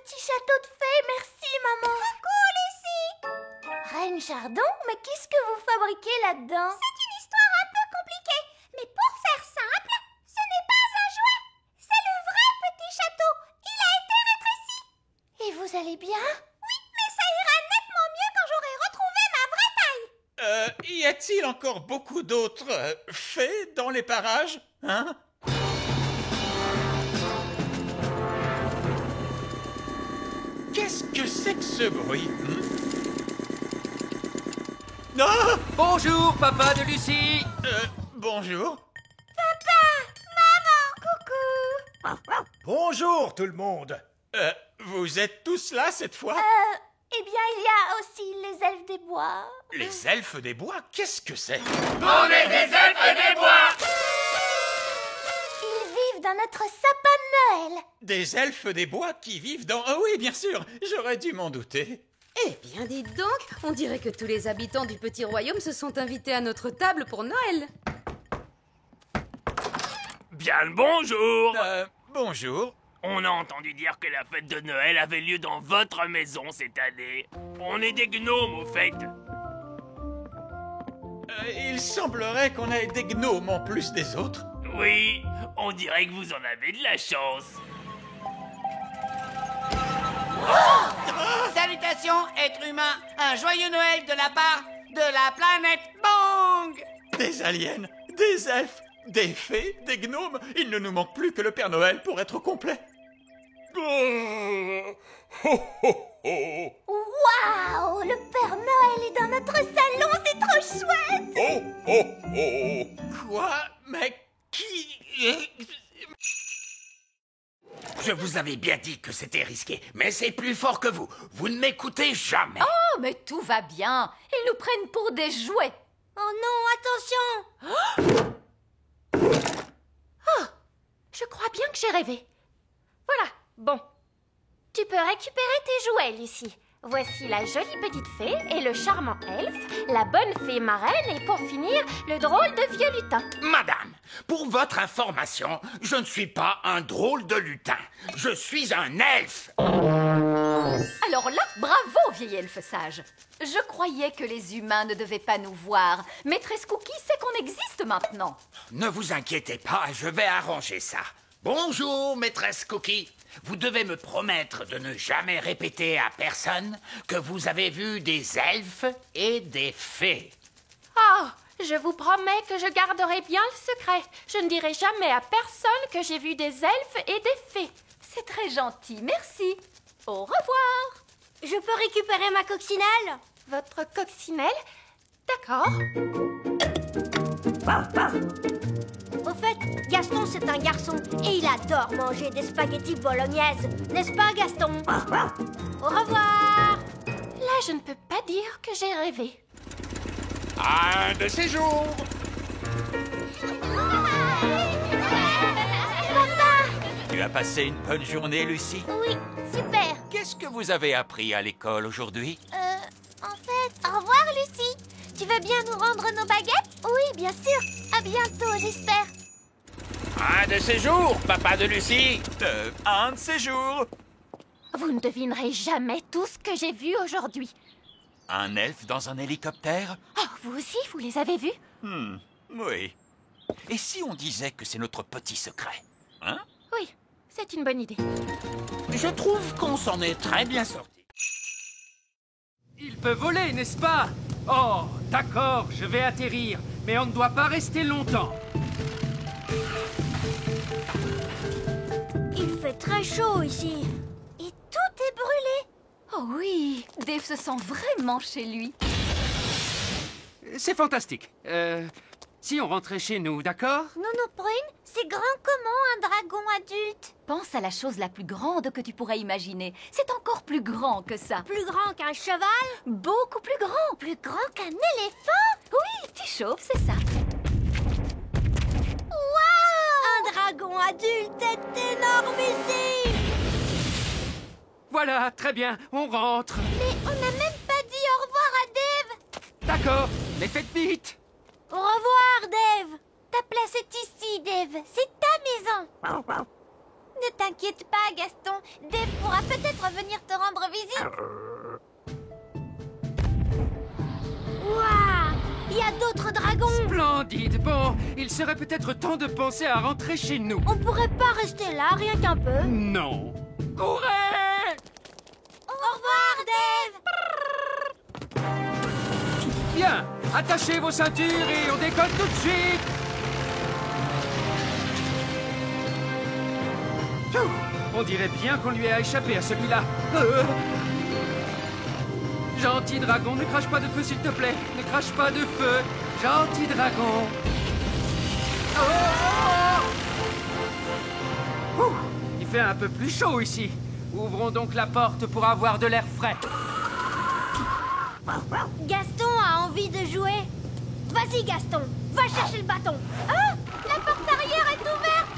petit château de fées, merci maman. Coucou, Lucie. Reine Chardon, mais qu'est-ce que vous fabriquez là-dedans? C'est une histoire un peu compliquée, mais pour faire simple, ce n'est pas un jouet. C'est le vrai petit château. Il a été rétréci. Et vous allez bien? Oui, mais ça ira nettement mieux quand j'aurai retrouvé ma vraie taille. Y a-t-il encore beaucoup d'autres fées dans les parages, hein? Qu'est-ce que c'est que ce bruit? Ah! Bonjour, papa de Lucie. Bonjour. Bonjour tout le monde. Vous êtes tous là cette fois? Eh bien, il y a aussi les elfes des bois. Les elfes des bois, qu'est-ce que c'est? On est des elfes des bois. Ils vivent dans notre sapin de Noël. Des elfes des bois qui vivent dans... Ah oui, bien sûr, j'aurais dû m'en douter. Eh bien, dites donc, on dirait que tous les habitants du petit royaume se sont invités à notre table pour Noël. Bien le bonjour. Bonjour. On a entendu dire que la fête de Noël avait lieu dans votre maison cette année. On est des gnomes au fait. Il semblerait qu'on ait des gnomes en plus des autres. Oui, on dirait que vous en avez de la chance. Salutations, êtres humains. Un joyeux Noël de la part de la planète Bang. Des aliens, des elfes, des fées, des gnomes. Il ne nous manque plus que le Père Noël pour être complet. Waouh, le Père Noël est dans notre salon, c'est trop chouette. Quoi? Mais qui... Je vous avais bien dit que c'était risqué, mais c'est plus fort que vous. Vous ne m'écoutez jamais. Oh, mais tout va bien. Ils nous prennent pour des jouets. Oh non, attention. Oh, je crois bien que j'ai rêvé. Voilà, bon. Tu peux récupérer tes jouets, Lucie. Voici la jolie petite fée et le charmant elfe, la bonne fée marraine et pour finir, le drôle de vieux lutin. Madame, pour votre information, je ne suis pas un drôle de lutin. Je suis un elfe. Alors là, bravo, vieil elfe sage. Je croyais que les humains ne devaient pas nous voir. Maîtresse Cookie sait qu'on existe maintenant. Ne vous inquiétez pas, je vais arranger ça. Bonjour, maîtresse Cookie. Vous devez me promettre de ne jamais répéter à personne que vous avez vu des elfes et des fées. Oh, je vous promets que je garderai bien le secret. Je ne dirai jamais à personne que j'ai vu des elfes et des fées. C'est très gentil, merci. Au revoir. Je peux récupérer ma coccinelle? Votre coccinelle? D'accord. Au fait, Gaston c'est un garçon et il adore manger des spaghettis bolognaises. N'est-ce pas, Gaston? Au revoir. Là, je ne peux pas dire que j'ai rêvé. Un de ces jours. Tu as passé une bonne journée, Lucie? Oui, super. Qu'est-ce que vous avez appris à l'école aujourd'hui? En fait, au revoir, Lucie. Tu veux bien nous rendre nos baguettes? Oui, bien sûr. À bientôt, j'espère. Un de ces jours, papa de Lucie. Un de ces jours. Vous ne devinerez jamais tout ce que j'ai vu aujourd'hui. Un elfe dans un hélicoptère? Oh, vous aussi, vous les avez vus? Oui. Et si on disait que c'est notre petit secret? Hein? Oui, c'est une bonne idée. Je trouve qu'on s'en est très bien sorti. Il peut voler, n'est-ce pas? Oh, d'accord, je vais atterrir, mais on ne doit pas rester longtemps. Il fait très chaud ici. Et tout est brûlé. Oh oui, Dave se sent vraiment chez lui. C'est fantastique. Si on rentrait chez nous, d'accord? Nounou Prune, c'est grand comment un dragon adulte? Pense à la chose la plus grande que tu pourrais imaginer. C'est encore plus grand que ça. Plus grand qu'un cheval? Beaucoup plus grand. Plus grand qu'un éléphant? Oui, tu chauffes, c'est ça. Waouh! Un dragon adulte est énormissime! Voilà, très bien, on rentre. Mais on n'a même pas dit au revoir à Dave! D'accord, mais faites vite. Au revoir, Dave! Ta place est ici, Dave. C'est ta maison. Ne t'inquiète pas, Gaston. Dave pourra peut-être venir Bon, il serait peut-être temps de penser à rentrer chez nous. On pourrait pas rester là, rien qu'un peu. Non. Courez! Au revoir, Dave. Bien, attachez vos ceintures et on décolle tout de suite. Pfiou, on dirait bien qu'on lui a échappé à celui-là. Gentil dragon, ne crache pas de feu s'il te plaît. Ne crache pas de feu. Gentil dragon. Ouh, il fait un peu plus chaud ici. Ouvrons donc la porte pour avoir de l'air frais. Gaston a envie de jouer. Vas-y, Gaston, va chercher le bâton. Ah, la porte arrière est ouverte.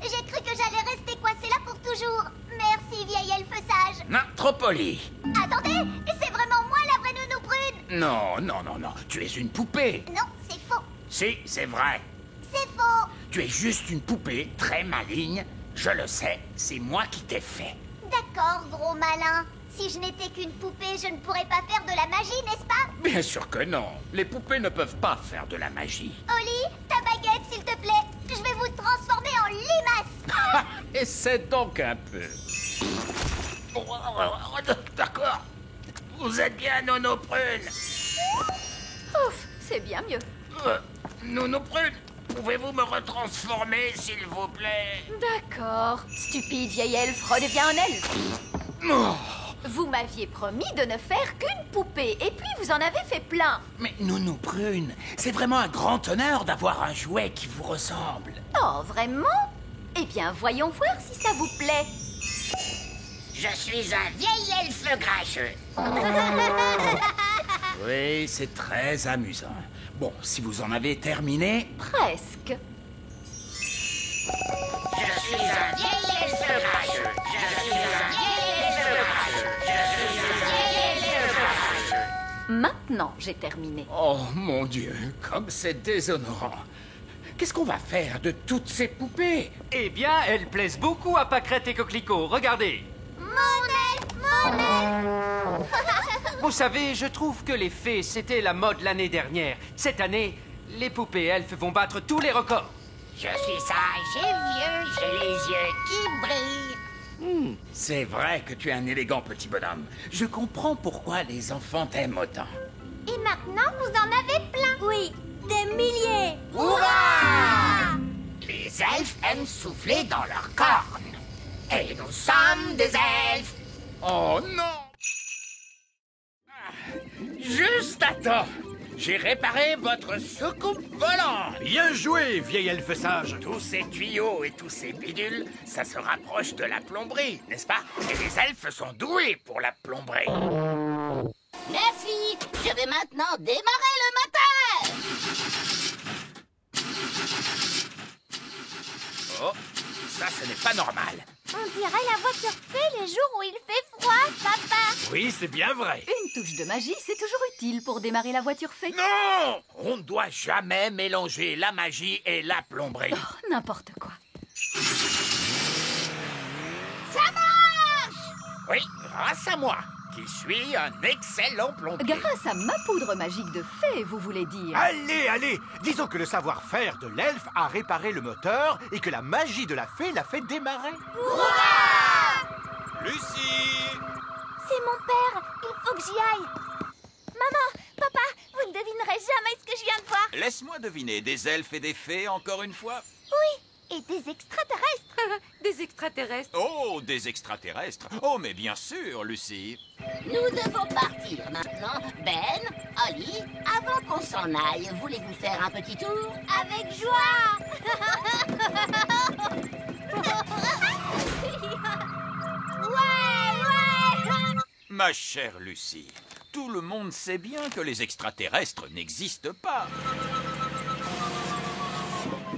J'ai cru que j'allais rester coincée là pour toujours. Merci, vieille elfe sage. Non, trop poli. Attendez, c'est vraiment moi la vraie nounou brune. Non, non, non, non. Tu es une poupée. Non, c'est faux. Si, c'est vrai. C'est faux. Tu es juste une poupée très maligne. Je le sais, c'est moi qui t'ai fait. D'accord, gros malin. Si je n'étais qu'une poupée, je ne pourrais pas faire de la magie, n'est-ce pas? Bien sûr que non. Les poupées ne peuvent pas faire de la magie. Oli, ta baguette, s'il te plaît. Je vais vous transformer en limace. Essaie donc un peu. D'accord. Vous êtes bien, Nono Prune. Ouf, c'est bien mieux. Nono Prune, pouvez-vous me retransformer, s'il vous plaît? D'accord. Stupide vieille elfe, redeviens un elfe. Oh. Vous m'aviez promis de ne faire qu'une poupée, et puis vous en avez fait plein. Mais Nono Prune, c'est vraiment un grand honneur d'avoir un jouet qui vous ressemble. Oh, vraiment? Eh bien, voyons voir si ça vous plaît. Je suis un vieil elfe grincheux. Oui, c'est très amusant. Bon, si vous en avez terminé... Presque. Je suis un vieil elfe grincheux. Je suis un vieil elfe grincheux. Je suis un vieil elfe grincheux. Maintenant, j'ai terminé. Oh, mon Dieu, comme c'est déshonorant. Qu'est-ce qu'on va faire de toutes ces poupées? Eh bien, elles plaisent beaucoup à Pâquerette et Coquelicot. Regardez. Mon elfe. Vous savez, je trouve que les fées, c'était la mode l'année dernière. Cette année, les poupées elfes vont battre tous les records. Je suis sage et vieux, j'ai les yeux qui brillent. C'est vrai que tu es un élégant petit bonhomme. Je comprends pourquoi les enfants t'aiment autant. Et maintenant, vous en avez plein. Oui, des milliers. Hurrah! Les elfes aiment souffler dans leurs cornes. Et nous sommes des elfes. Oh non! Juste à temps! J'ai réparé votre soucoupe volante! Bien joué, vieil elfe sage. Tous ces tuyaux et tous ces bidules, ça se rapproche de la plomberie, n'est-ce pas? Et les elfes sont doués pour la plomberie. Merci, je vais maintenant démarrer le moteur. Oh, ça, ce n'est pas normal. On dirait la voiture fée les jours où il fait froid, papa. Oui, c'est bien vrai. Une touche de magie, c'est toujours utile pour démarrer la voiture fée. Non! On ne doit jamais mélanger la magie et la plomberie. Oh, n'importe quoi. Ça marche! Oui, grâce à moi, qui suis un excellent plombier. Grâce à ma poudre magique de fée, vous voulez dire? Allez, allez. Disons que le savoir-faire de l'elfe a réparé le moteur et que la magie de la fée l'a fait démarrer. Lucie! C'est mon père, il faut que j'y aille. Maman, papa, vous ne devinerez jamais ce que je viens de voir. Laisse-moi deviner, des elfes et des fées encore une fois? Oui, et des extraterrestres. Des extraterrestres. Oh, des extraterrestres! Oh, mais bien sûr, Lucie! Nous devons partir maintenant. Ben, Oli, avant qu'on s'en aille, voulez-vous faire un petit tour? Avec joie. Ouais. Ma chère Lucie, tout le monde sait bien que les extraterrestres n'existent pas.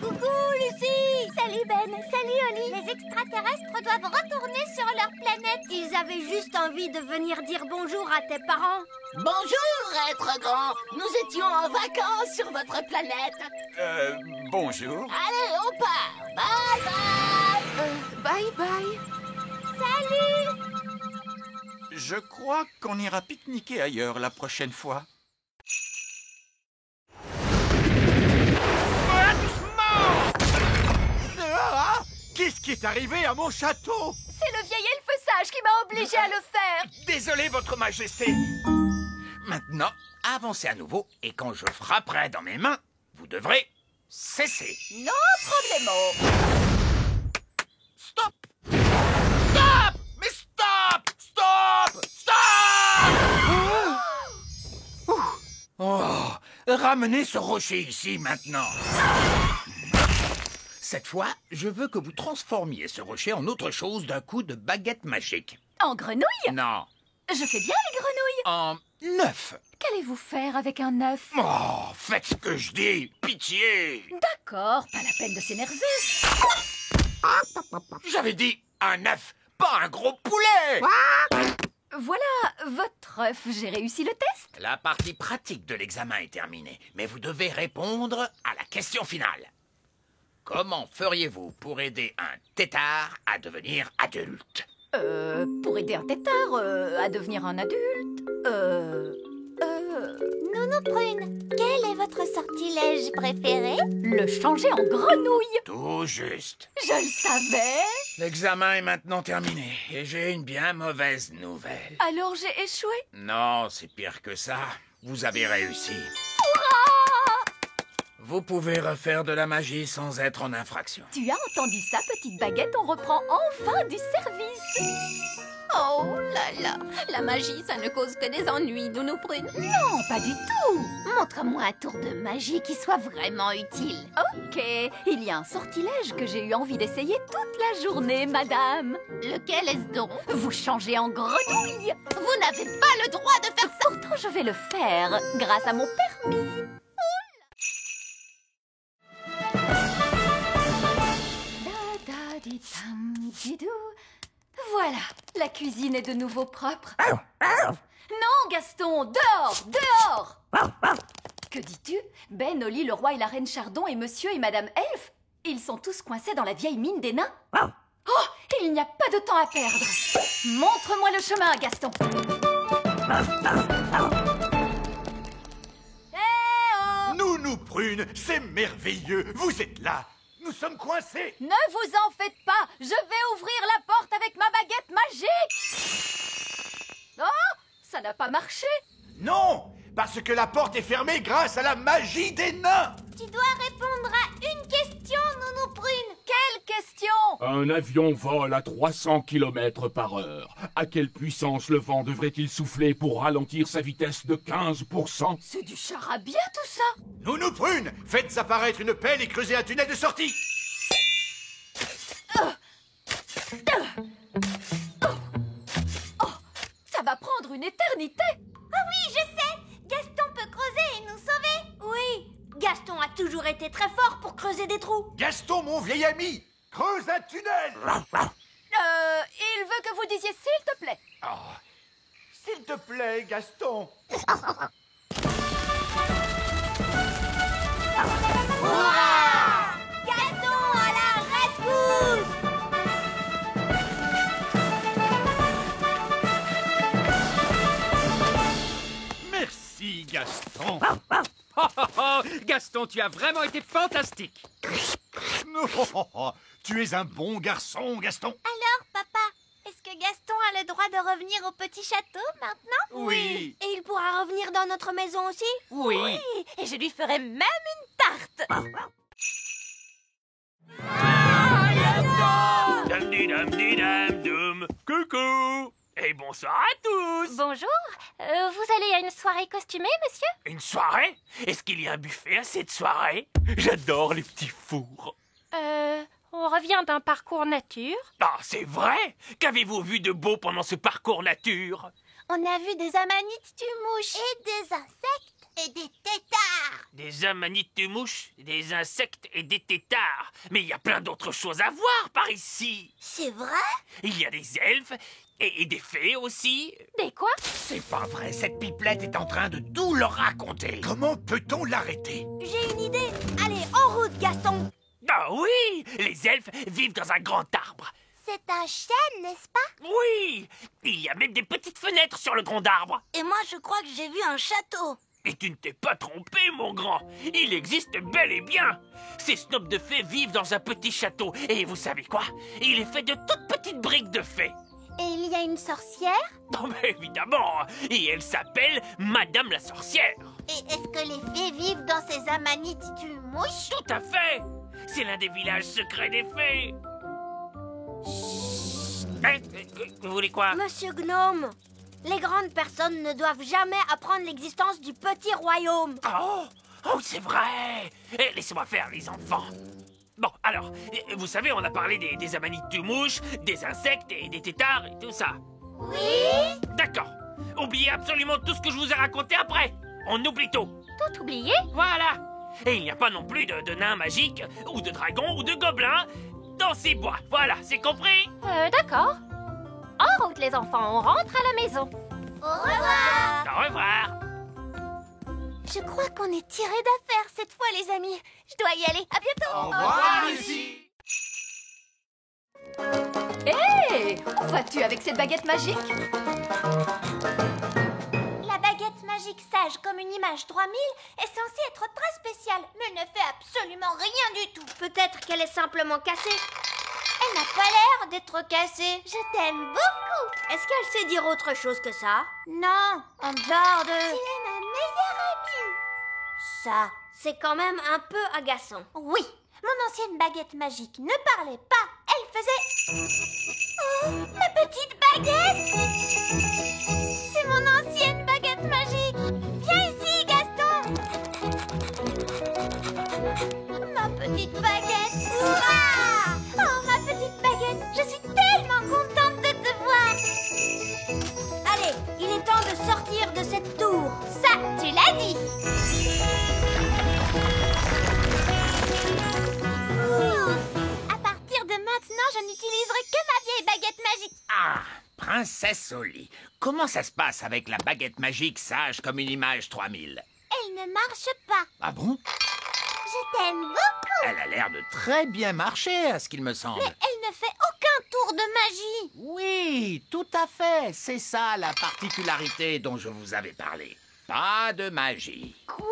Coucou, Lucie. Salut Ben, salut Oli. Les extraterrestres doivent retourner sur leur planète. Ils avaient juste envie de venir dire bonjour à tes parents. Bonjour, être grand. Nous étions en vacances sur votre planète. Bonjour. Allez, on part. Bye bye. Bye bye. Salut! Je crois qu'on ira pique-niquer ailleurs la prochaine fois. Qu'est-ce qui est arrivé à mon château? C'est le vieil elfe sage qui m'a obligé à le faire. Désolé, votre majesté. Maintenant, avancez à nouveau, et quand je frapperai dans mes mains, vous devrez cesser. No problemo. Stop! Stop! Mais stop! Stop! Stop! Oh, ramenez ce rocher ici maintenant. Cette fois, je veux que vous transformiez ce rocher en autre chose d'un coup de baguette magique. En grenouille? Non, Je fais bien les grenouilles. en œuf. Qu'allez-vous faire avec un œuf? Oh, faites ce que je dis, pitié. D'accord, pas la peine de s'énerver. J'avais dit un œuf, pas un gros poulet. Voilà votre œuf, j'ai réussi le test. La partie pratique de l'examen est terminée, mais vous devez répondre à la question finale. Comment feriez-vous pour aider un tétard à devenir adulte? Pour aider un tétard à devenir un adulte, Nounou Prune, quel est votre sortilège préféré? le changer en grenouille. Tout juste. Je le savais. L'examen est maintenant terminé, et j'ai une bien mauvaise nouvelle. Alors j'ai échoué. Non, c'est pire que ça. Vous avez réussi. Vous pouvez refaire de la magie sans être en infraction. Tu as entendu ça, petite baguette? On reprend enfin du service. Oh là là, la magie, ça ne cause que des ennuis, Nounou Prune. Non, pas du tout. Montre-moi un tour de magie qui soit vraiment utile. Ok, il y a un sortilège que j'ai eu envie d'essayer toute la journée, madame. Lequel est-ce donc? Vous changez en grenouille. Vous n'avez pas le droit de faire ça. Pourtant, je vais le faire grâce à mon permis. Da-da-di-tam-di-dou. Voilà, la cuisine est de nouveau propre. Non, Gaston, dehors, dehors. Que dis-tu? Ben, Oli, le roi et la reine Chardon et monsieur et madame Elfe, ils sont tous coincés dans la vieille mine des nains. Oh, il n'y a pas de temps à perdre. Montre-moi le chemin, Gaston. Nounou Prune, c'est merveilleux. Vous êtes là. Nous sommes coincés. Ne vous en faites pas, je vais ouvrir la porte avec ma baguette magique. Oh, ça n'a pas marché. Non, parce que la porte est fermée grâce à la magie des nains. Tu dois répondre à une question, Nounou Prune. Quelle question? Un avion vole à 300 km/h. À quelle puissance le vent devrait-il souffler pour ralentir sa vitesse de 15%? C'est du charabia tout ça. Nounou Prune, faites apparaître une pelle et creusez un tunnel de sortie. Ça va prendre une éternité. Ah oui, je sais. Gaston peut creuser et nous sauver. Oui, Gaston a toujours été très fort pour creuser des trous. Gaston, mon vieil ami, creuse un tunnel. Il veut que vous disiez s'il te plaît. Oh, s'il te plaît, Gaston. Hurrah! Gaston à la rescousse! Merci, Gaston. Gaston, tu as vraiment été fantastique. Tu es un bon garçon, Gaston. Alors, papa, est-ce que Gaston a le droit de revenir au petit château maintenant? Oui. Et il pourra revenir dans notre maison aussi? Oui. Et je lui ferai même une tarte. Dum-di-dum-di-dum-dum. Coucou. Et bonsoir à tous. Bonjour, vous allez à une soirée costumée, monsieur? Une soirée? Est-ce qu'il y a un buffet à cette soirée? J'adore les petits fours. On revient d'un parcours nature. Ah, c'est vrai? Qu'avez-vous vu de beau pendant ce parcours nature? On a vu des amanites, du mouche et des insectes. et des têtards. Des amanites-mouches, des insectes et des têtards. Mais il y a plein d'autres choses à voir par ici. C'est vrai? Il y a des elfes et des fées aussi. Des quoi? C'est pas vrai, cette pipelette est en train de tout leur raconter. Comment peut-on l'arrêter? J'ai une idée. Allez, en route, Gaston. Ah oui, les elfes vivent dans un grand arbre. C'est un chêne, n'est-ce pas? Oui, il y a même des petites fenêtres sur le tronc d'arbre. Et moi, je crois que j'ai vu un château. Et tu ne t'es pas trompé, mon grand. Il existe bel et bien. Ces snobs de fées vivent dans un petit château. Et vous savez quoi? Il est fait de toutes petites briques de fées. Et il y a une sorcière? Non, mais évidemment. Et elle s'appelle Madame la sorcière. Et est-ce que les fées vivent dans ces amanites-mouches? Tout à fait. C'est l'un des villages secrets des fées. Vous voulez quoi? Monsieur Gnome, les grandes personnes ne doivent jamais apprendre l'existence du petit royaume. Oh, c'est vrai. Laissez-moi faire, les enfants. Bon, alors, vous savez, on a parlé des amanites-mouches, des insectes et des têtards et tout ça. Oui? D'accord. Oubliez absolument tout ce que je vous ai raconté après. On oublie tout. Tout oublié? Voilà. Et il n'y a pas non plus de nains magiques, ou de dragons, ou de gobelins dans ces bois. Voilà, c'est compris? D'accord. En route, les enfants, on rentre à la maison. Au revoir! Au revoir. Je crois qu'on est tirés d'affaire cette fois, les amis. Je dois y aller. À bientôt! Au revoir, Lucie! Hé! Où vas-tu avec cette baguette magique? La baguette magique sage comme une image 3000 est censée être très spéciale, mais elle ne fait absolument rien du tout. Peut-être qu'elle est simplement cassée. Elle n'a pas l'air d'être cassée. Je t'aime beaucoup. Est-ce qu'elle sait dire autre chose que ça? Non, en dehors de... Tu es ma meilleure amie. Ça, c'est quand même un peu agaçant. Oui, mon ancienne baguette magique ne parlait pas. Elle faisait... Oh, ma petite baguette! C'est mon ancienne baguette magique. Viens ici, Gaston. Ma petite baguette. Ouah! Oh, ma petite baguette, je suis tellement contente de te voir. Allez, il est temps de sortir de cette tour. Ça, tu l'as dit. À partir de maintenant, je n'utiliserai que ma vieille baguette magique. Ah, princesse Oli, comment ça se passe avec la baguette magique sage comme une image 3000? Elle ne marche pas. Ah bon? Je t'aime beaucoup. Elle a l'air de très bien marcher, à ce qu'il me semble. Mais elle ne fait aucun tour de magie. Oui, tout à fait. C'est ça la particularité dont je vous avais parlé. Pas de magie. Quoi?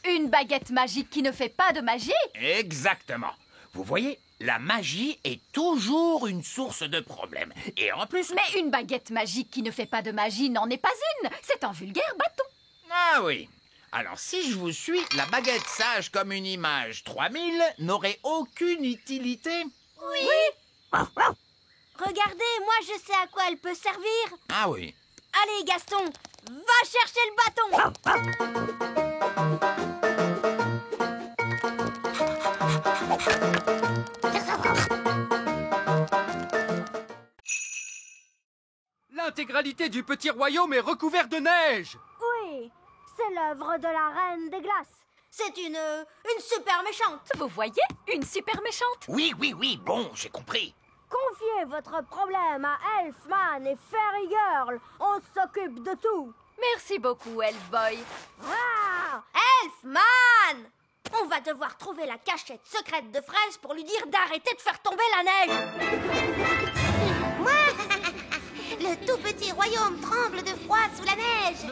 Une baguette magique qui ne fait pas de magie? Exactement. Vous voyez, la magie est toujours une source de problèmes. Et en plus... Mais une baguette magique qui ne fait pas de magie n'en est pas une. C'est un vulgaire bâton. Ah oui. Alors, si je vous suis, la baguette sage comme une image 3000 n'aurait aucune utilité. Oui. Regardez, moi je sais à quoi elle peut servir. Ah oui. Allez, Gaston, va chercher le bâton. L'intégralité du petit royaume est recouverte de neige. Oui, c'est l'œuvre de la Reine des Glaces. C'est une super méchante. Vous voyez? Une super méchante. Oui, bon, j'ai compris. Confiez votre problème à Elfman et Fairy Girl. On s'occupe de tout. Merci beaucoup, Elfboy. Ah, Elfman! On va devoir trouver la cachette secrète de Fraise pour lui dire d'arrêter de faire tomber la neige. Le tout petit royaume tremble de froid sous la neige.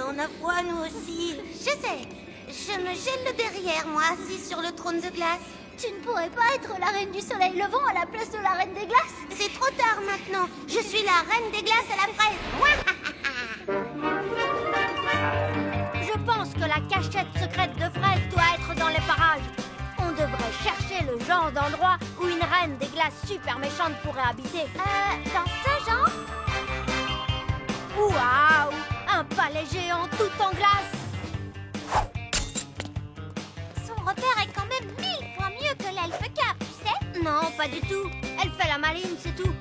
On a froid, nous aussi. Je sais. Je me gèle le derrière, moi, assis sur le trône de glace. Tu ne pourrais pas être la reine du soleil levant à la place de la reine des glaces? C'est trop tard maintenant. Je suis la reine des glaces à la fraise. Je pense que la cachette secrète de Fraise doit être dans les parages. On devrait chercher le genre d'endroit où une reine des glaces super méchante pourrait habiter. Dans ce genre? Waouh! Un palais géant tout en glace. Son repère est quand même 1000 fois mieux que l'elfe car, tu sais? Non, pas du tout. Elle fait la maline, c'est tout.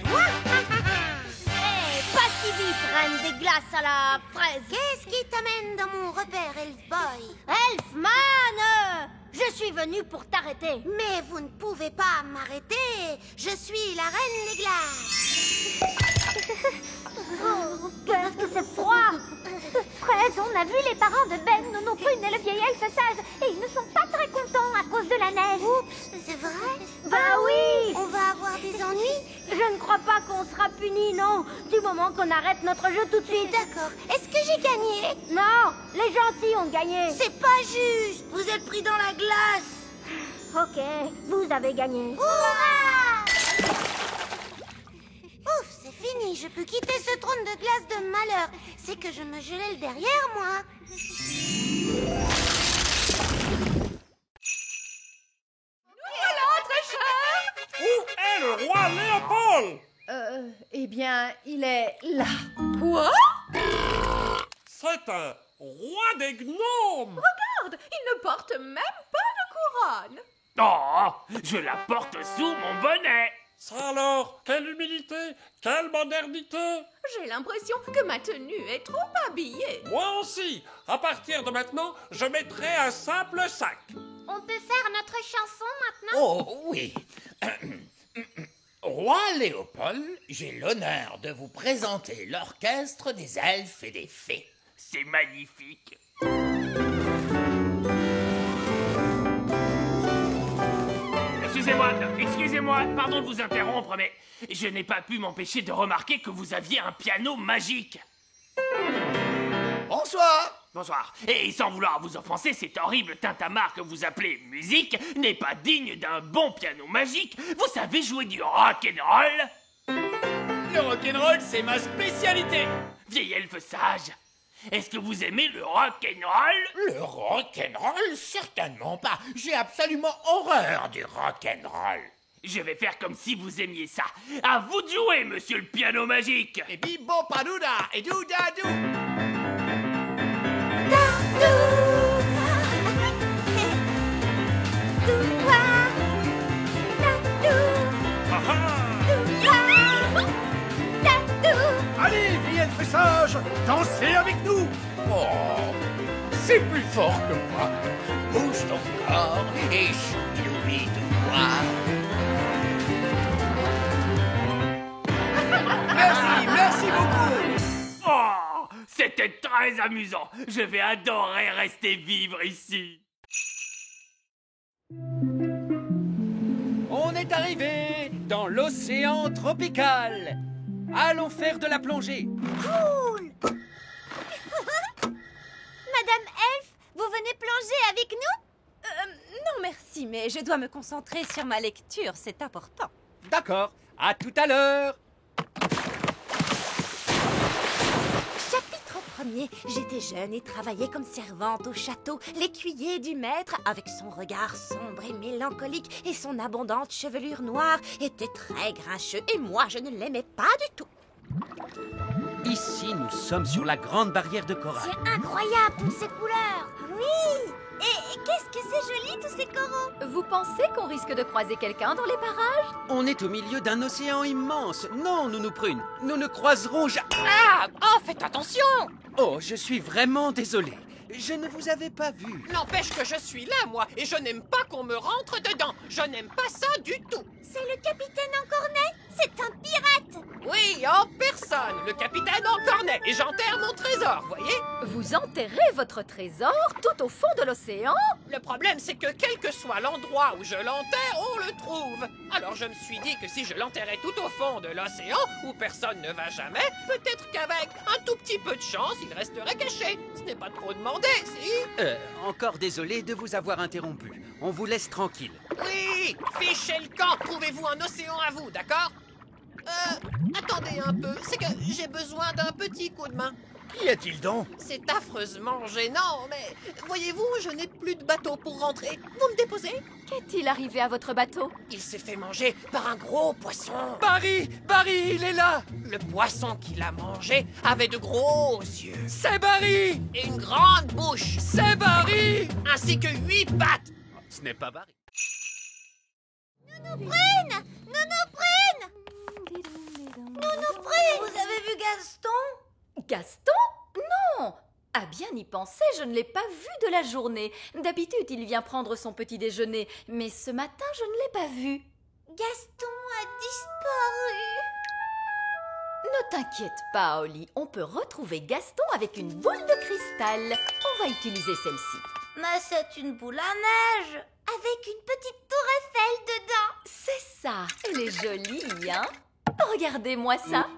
Hé, pas si vite, reine des glace à la fraise. Qu'est-ce qui t'amène dans mon repère, Elf Boy? Elfman, je suis venu pour t'arrêter. Mais vous ne pouvez pas m'arrêter. Je suis la reine des glaces. Oh, qu'est-ce que c'est froid. Fraise, on a vu les parents de Ben, Nono Prune et le vieil elfe sage, et ils ne sont pas très contents à cause de la neige. Oups, c'est vrai? Bah oui. On va avoir des ennuis? Je ne crois pas qu'on sera puni, non, du moment qu'on arrête notre jeu tout de suite. D'accord. Est-ce que j'ai gagné? Non, les gentils ont gagné. C'est pas juste. Vous êtes pris dans la glace. Ok, vous avez gagné. Hurrah! Ouf, c'est fini. Je peux quitter ce trône de glace de malheur. C'est que je me gelais le derrière, moi. Où est le roi Léopold? Eh bien, il est là. Quoi? C'est un roi des gnomes! Regarde, il ne porte même pas de couronne. Oh, je la porte sous mon bonnet. Ça alors, quelle humilité, quelle modernité! J'ai l'impression que ma tenue est trop habillée. Moi aussi, à partir de maintenant, je mettrai un simple sac. On peut faire notre chanson maintenant? Oh oui. Roi Léopold, j'ai l'honneur de vous présenter l'orchestre des elfes et des fées. C'est magnifique. Excusez-moi, pardon de vous interrompre, mais je n'ai pas pu m'empêcher de remarquer que vous aviez un piano magique. Bonsoir. Bonsoir. Et sans vouloir vous offenser, cet horrible tintamarre que vous appelez musique n'est pas digne d'un bon piano magique. Vous savez jouer du rock'n'roll? Le rock'n'roll, c'est ma spécialité. Vieil elfe sage, est-ce que vous aimez le rock'n'roll? Le rock'n'roll? Certainement pas. J'ai absolument horreur du rock'n'roll. Je vais faire comme si vous aimiez ça. À vous de jouer, monsieur le piano magique. Et bibo padouda et doudadou. Allez, vieille elfe sage, dansez avec nous. Oh, c'est plus fort que moi. Bouge ton corps et choubi-doubi-dou-moi. Merci beaucoup. Oh, c'était très amusant. Je vais adorer rester vivre ici. On est arrivé dans l'océan tropical. Allons faire de la plongée. Cool. Madame Elf, vous venez plonger avec nous? Non, merci, mais je dois me concentrer sur ma lecture, c'est important. D'accord, à tout à l'heure. Chapitre 1er. J'étais jeune et travaillais comme servante au château. L'écuyer du maître, avec son regard sombre et mélancolique et son abondante chevelure noire, était très grincheux et moi, je ne l'aimais pas du tout. Ici, nous sommes sur la grande barrière de corail. C'est incroyable, toutes ces couleurs. Oui. Et qu'est-ce que c'est joli, tous ces coraux. Vous pensez qu'on risque de croiser quelqu'un dans les parages? On est au milieu d'un océan immense. Non, Nounou Prune, nous ne croiserons jamais... Ah! Oh, faites attention! Oh, je suis vraiment désolé. Je ne vous avais pas vu. N'empêche que je suis là, moi, et je n'aime pas qu'on me rentre dedans. Je n'aime pas ça du tout. C'est le capitaine Encornet. C'est un pirate. Oui, en personne. Le capitaine Encornet. Et j'enterre mon trésor, voyez? Vous enterrez votre trésor tout au fond de l'océan? Le problème, c'est que quel que soit l'endroit où je l'enterre, on le trouve. Alors je me suis dit que si je l'enterrais tout au fond de l'océan, où personne ne va jamais, peut-être qu'avec un tout petit peu de chance, il resterait caché. Ce n'est pas trop demandé, si? Encore désolé de vous avoir interrompu. On vous laisse tranquille. Oui, fichez le camp. Trouvez-vous un océan à vous, d'accord? Attendez un peu. C'est que j'ai besoin d'un petit coup de main. Qu'y a-t-il donc? C'est affreusement gênant, mais voyez-vous, je n'ai plus de bateau pour rentrer. Vous me déposez? Qu'est-il arrivé à votre bateau? Il s'est fait manger par un gros poisson. Barry! Barry, il est là! Le poisson qui l'a mangé avait de gros yeux. C'est Barry! Et une grande bouche. C'est Barry! Ainsi que 8 pattes. Ce n'est pas Barry. Nounou Prune! Nounou Prune! Nounou Prune! Vous avez vu Gaston? Gaston? Non! À bien y penser, je ne l'ai pas vu de la journée. D'habitude, il vient prendre son petit déjeuner, mais ce matin, je ne l'ai pas vu. Gaston a disparu. Ne t'inquiète pas, Oli, on peut retrouver Gaston avec une boule de cristal. On va utiliser celle-ci. Mais c'est une boule à neige, avec une petite tour Eiffel dedans. C'est ça, elle est jolie, hein? Regardez-moi ça.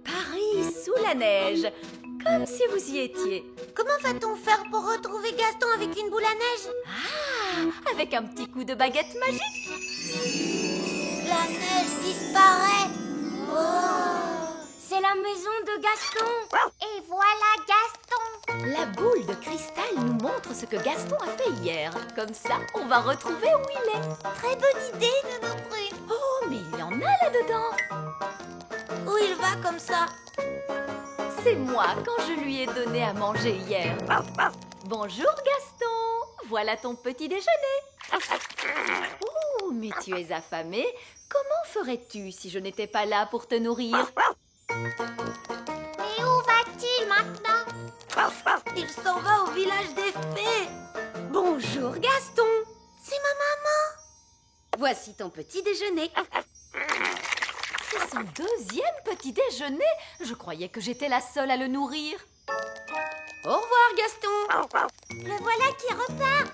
Paris sous la neige, comme si vous y étiez. Comment va-t-on faire pour retrouver Gaston avec une boule à neige? Ah, avec un petit coup de baguette magique. La neige disparaît. C'est la maison de Gaston. Et voilà Gaston. La boule de cristal nous montre ce que Gaston a fait hier. Comme ça, on va retrouver où il est. Très bonne idée, Nounou Prune. Oh, mais il y en a là-dedans. Où il va comme ça? C'est moi quand je lui ai donné à manger hier. Bonjour Gaston, voilà ton petit déjeuner. Oh, mais tu es affamé. Comment ferais-tu si je n'étais pas là pour te nourrir? Mais où va-t-il maintenant? Il s'en va au village des fées. Bonjour Gaston. C'est ma maman. Voici ton petit déjeuner. C'est son deuxième petit déjeuner. Je croyais que j'étais la seule à le nourrir. Au revoir Gaston. Le voilà qui repart.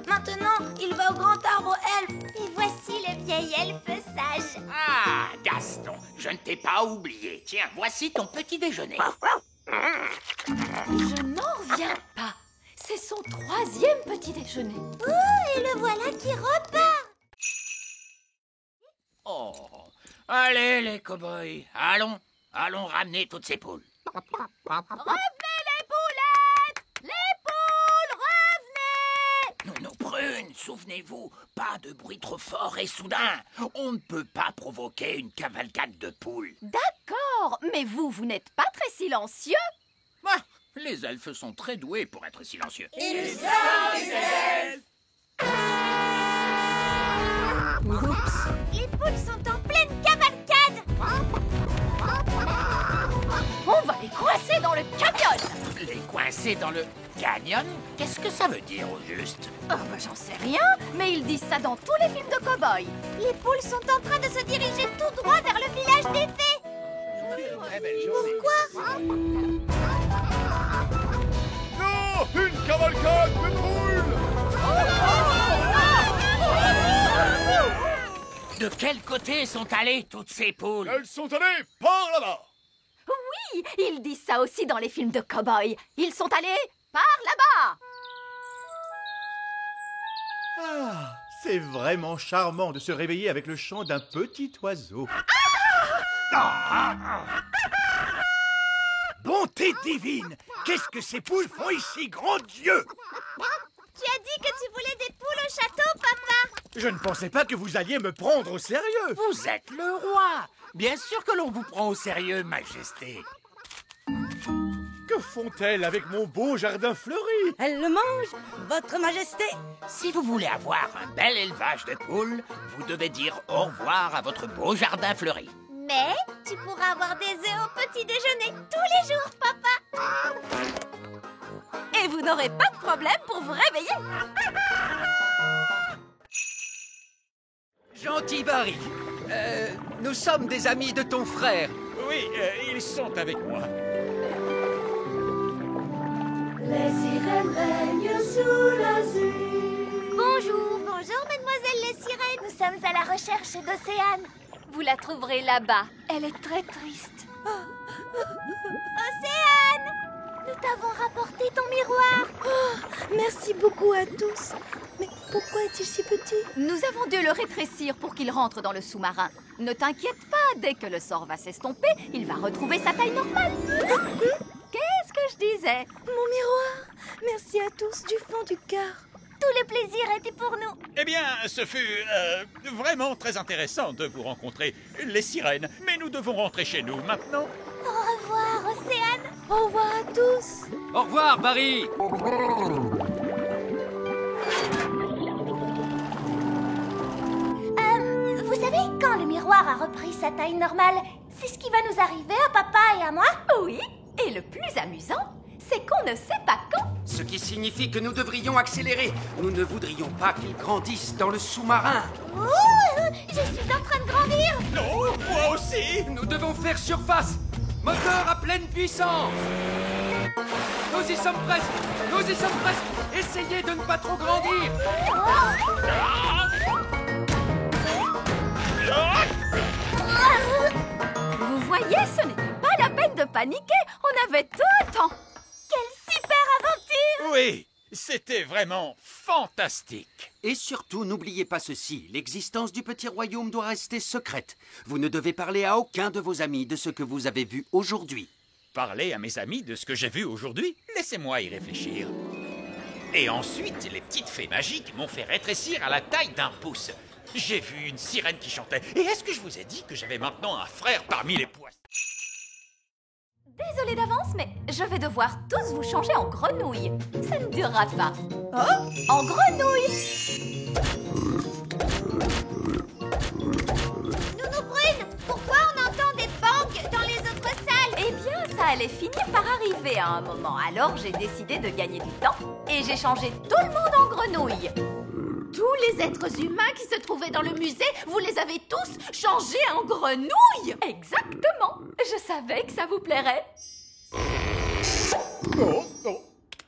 Maintenant, il va au grand arbre elfe. Et voici le vieil elfe sage. Ah, Gaston, je ne t'ai pas oublié. Tiens, voici ton petit déjeuner. Je n'en reviens pas. C'est son troisième petit déjeuner. Oh, et le voilà qui repart. Oh, allez les cow-boys, allons ramener toutes ces poules. Revenez les poulettes! Les poules, revenez! Nounou Prune, souvenez-vous, pas de bruit trop fort et soudain. On ne peut pas provoquer une cavalcade de poules. D'accord, mais vous n'êtes pas très silencieux. Ah, les elfes sont très doués pour être silencieux. Ils sont des elfes. Oups. Les poules sont en pleine cavalcade. On va les coincer dans le canyon. Les coincer dans le canyon? Qu'est-ce que ça veut dire au juste? Oh, ben, j'en sais rien, mais ils disent ça dans tous les films de cow-boys. Les poules sont en train de se diriger tout droit vers le village des fées. Pourquoi? Non, une cavalcade de poules! De quel côté sont allées toutes ces poules? Elles sont allées par là-bas. Oui, ils disent ça aussi dans les films de cow-boys. Ils sont allés par là-bas. Ah, c'est vraiment charmant de se réveiller avec le chant d'un petit oiseau. Bonté divine! Qu'est-ce que ces poules font ici, grand Dieu? Tu as dit que tu voulais des poules au château, papa. Je ne pensais pas que vous alliez me prendre au sérieux. Vous êtes le roi. Bien sûr que l'on vous prend au sérieux, Majesté. Que font-elles avec mon beau jardin fleuri? Elles le mangent, votre majesté. Si vous voulez avoir un bel élevage de poules, vous devez dire au revoir à votre beau jardin fleuri. Mais tu pourras avoir des œufs au petit déjeuner tous les jours, papa. Et vous n'aurez pas de problème pour vous réveiller. Gentil Barry, nous sommes des amis de ton frère. Oui, ils sont avec moi. Les sirènes règnent sous l'azur. Bonjour, mademoiselle les sirènes. Nous sommes à la recherche d'Océane. Vous la trouverez là-bas. Elle est très triste. Océane! Nous t'avons rapporté ton miroir. Oh, merci beaucoup à tous. Mais pourquoi est-il si petit? Nous avons dû le rétrécir pour qu'il rentre dans le sous-marin. Ne t'inquiète pas, dès que le sort va s'estomper, il va retrouver sa taille normale. Qu'est-ce que je disais? Mon miroir. Merci à tous du fond du cœur. Tout le plaisir était pour nous. Eh bien, ce fut vraiment très intéressant de vous rencontrer, les sirènes. Mais nous devons rentrer chez nous maintenant. Au revoir, Océane. Au revoir à tous. Au revoir, Barry. Vous savez, quand le miroir a repris sa taille normale, c'est ce qui va nous arriver à papa et à moi? Oui, Et le plus amusant, c'est qu'on ne sait pas quand. Ce qui signifie que nous devrions accélérer. Nous ne voudrions pas qu'ils grandissent dans le sous-marin. Je suis en train de grandir. Non, moi aussi. Nous devons faire surface. Moteur à pleine puissance. Nous y sommes presque. Nous y sommes presque. Essayez de ne pas trop grandir. Vous voyez, ce n'était pas la peine de paniquer. On avait tout le temps. Quelle super aventure! Oui, c'était vraiment fantastique. Et surtout, n'oubliez pas ceci. L'existence du petit royaume doit rester secrète. Vous ne devez parler à aucun de vos amis de ce que vous avez vu aujourd'hui. Parler à mes amis de ce que j'ai vu aujourd'hui? Laissez-moi y réfléchir. Et ensuite, les petites fées magiques m'ont fait rétrécir à la taille d'un pouce. J'ai vu une sirène qui chantait. Et est-ce que je vous ai dit que j'avais maintenant un frère parmi les poissons? Désolée d'avance, mais je vais devoir tous vous changer en grenouille. Ça ne durera pas. Oh, en grenouille! Nounou Brune, pourquoi on entend des bangs dans les autres salles? Eh bien, ça allait finir par arriver à un moment. Alors, j'ai décidé de gagner du temps et j'ai changé tout le monde en grenouille. Tous les êtres humains qui se trouvaient dans le musée, vous les avez tous changés en grenouilles. Exactement. Je savais que ça vous plairait. Oh, oh.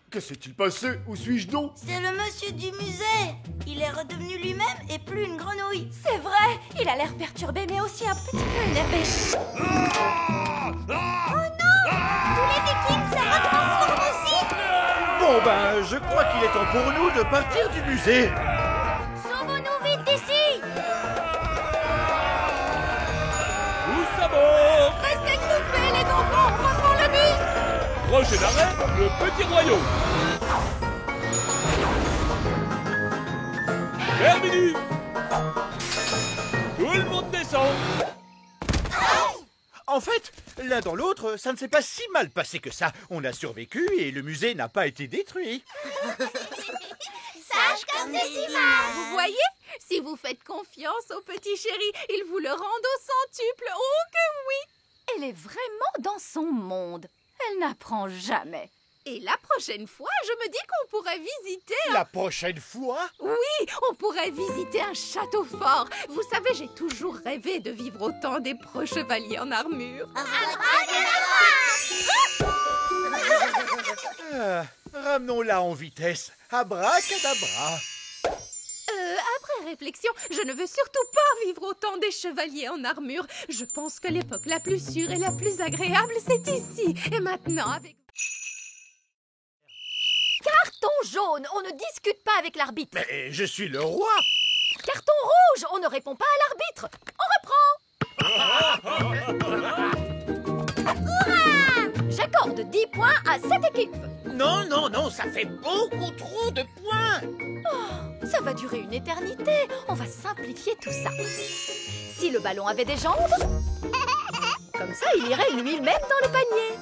Que s'est-il passé? Où suis-je donc? C'est le monsieur du musée. Il est redevenu lui-même et plus une grenouille. C'est vrai. Il a l'air perturbé, mais aussi un petit peu énervé. Oh non! Tous les vikings se retransforment aussi. Bon ben, je crois qu'il est temps pour nous de partir du musée. Sauvons-nous vite d'ici. Tous à bord! Restez groupés, les enfants, on reprend le bus. Prochain arrêt, le petit royaume. Terminus. Tout le monde descend. En fait, l'un dans l'autre, ça ne s'est pas si mal passé que ça. On a survécu et le musée n'a pas été détruit. Sage comme des images. Vous voyez? Si vous faites confiance au petit chéri, il vous le rend au centuple. Oh que oui! Elle est vraiment dans son monde. Elle n'apprend jamais. Et la prochaine fois, je me dis qu'on pourrait visiter La prochaine fois? Oui, on pourrait visiter un château fort. Vous savez, j'ai toujours rêvé de vivre au temps des preux chevaliers en armure. Ramenons-la en vitesse. Abracadabra. Après réflexion, je ne veux surtout pas vivre au temps des chevaliers en armure. Je pense que l'époque la plus sûre et la plus agréable, c'est ici. Et maintenant, avec... Carton jaune, on ne discute pas avec l'arbitre. Mais je suis le roi. Carton rouge, on ne répond pas à l'arbitre. On reprend. J'accorde 10 points à cette équipe. Non, non, non, ça fait beaucoup trop de points. Oh, ça va durer une éternité. On va simplifier tout ça. Si le ballon avait des jambes, comme ça, il irait lui-même dans le panier.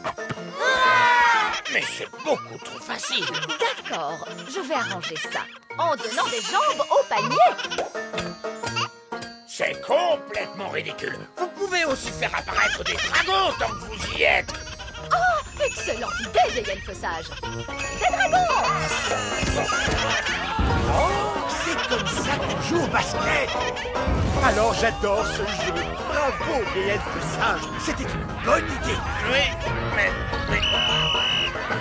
Mais c'est beaucoup trop facile. D'accord, je vais arranger ça en donnant des jambes au panier. C'est complètement ridicule. Vous pouvez aussi faire apparaître des dragons tant que vous y êtes. Oh, excellente idée, vieil elfe sage. Des dragons! Oh, c'est comme ça qu'on joue au basket. Alors j'adore ce jeu. Bravo, les elfes sages. C'était une bonne idée. Oui, mais...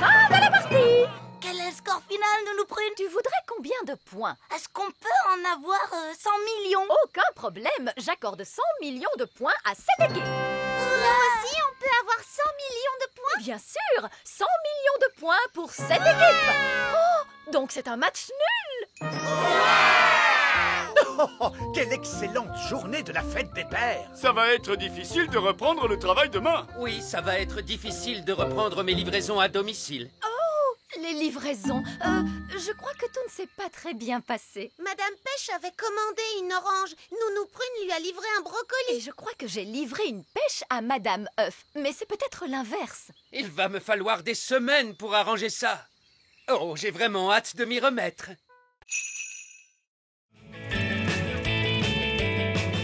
Fin de la partie! Quel est le score final, Nounou Prune? Tu voudrais combien de points? Est-ce qu'on peut en avoir 100 millions? Aucun problème, j'accorde 100 millions de points à cette équipe. Nous aussi, on peut avoir 100 millions de points? Bien sûr, 100 millions de points pour cette équipe. Oh, donc c'est un match nul. Oh, quelle excellente journée de la fête des pères. Ça va être difficile de reprendre le travail demain. Oui, ça va être difficile de reprendre mes livraisons à domicile. Oh, les livraisons. Je crois que tout ne s'est pas très bien passé. Madame Pêche avait commandé une orange. Nounou Prune lui a livré un brocoli. Et je crois que j'ai livré une pêche à Madame œuf. Mais c'est peut-être l'inverse. Il va me falloir des semaines pour arranger ça. Oh, j'ai vraiment hâte de m'y remettre.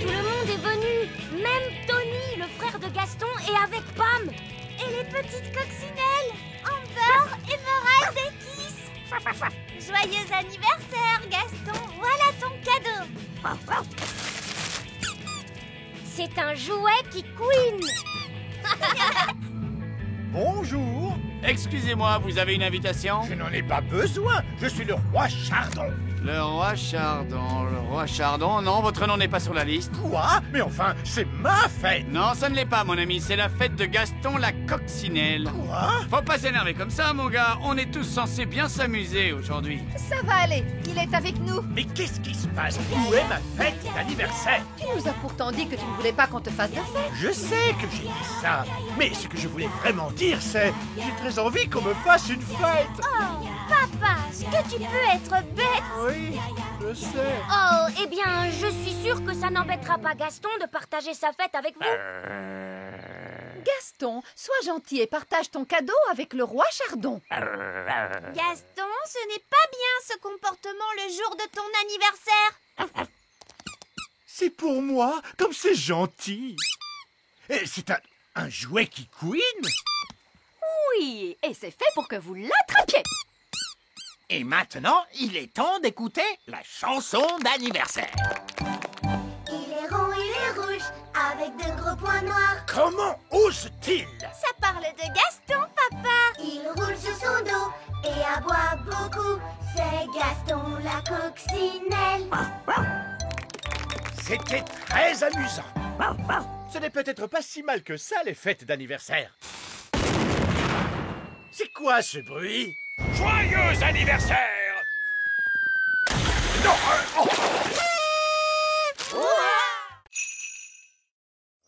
Tout le monde est venu. Même Tony, le frère de Gaston, et avec Pam. Et les petites coccinelles, Amber, Emerald et Kiss. Joyeux anniversaire, Gaston. Voilà ton cadeau. C'est un jouet qui couine. Bonjour. Excusez-moi, vous avez une invitation? Je n'en ai pas besoin. Je suis le roi Chardon. Le roi Chardon, le roi Chardon. Non, votre nom n'est pas sur la liste. Quoi? Mais enfin, c'est ma fête. Non, ça ne l'est pas, mon ami. C'est la fête de Gaston la coccinelle. Quoi? Faut pas s'énerver comme ça, mon gars. On est tous censés bien s'amuser aujourd'hui. Ça va aller, il est avec nous. Mais qu'est-ce qui se passe? Où est ma fête d'anniversaire? Tu nous as pourtant dit que tu ne voulais pas qu'on te fasse de fête. Je sais que j'ai dit ça. Mais ce que je voulais vraiment dire, c'est... J'ai très envie qu'on me fasse une fête. Oh, papa, est-ce que tu peux être bête? Oui, je sais. Oh, eh bien, je suis sûre que ça n'embêtera pas Gaston de partager sa fête avec vous. Gaston, sois gentil et partage ton cadeau avec le roi Chardon. Gaston, ce n'est pas bien ce comportement le jour de ton anniversaire. C'est pour moi, comme c'est gentil. Et c'est un jouet qui couine. Oui, et c'est fait pour que vous l'attrapiez. Et maintenant, il est temps d'écouter la chanson d'anniversaire. Il est rond, il est rouge, avec de gros points noirs. Comment ose-t-il? Ça parle de Gaston, papa. Il roule sur son dos et aboie beaucoup. C'est Gaston la coccinelle. C'était très amusant. Ce n'est peut-être pas si mal que ça, les fêtes d'anniversaire. C'est quoi ce bruit? Joyeux anniversaire! Non,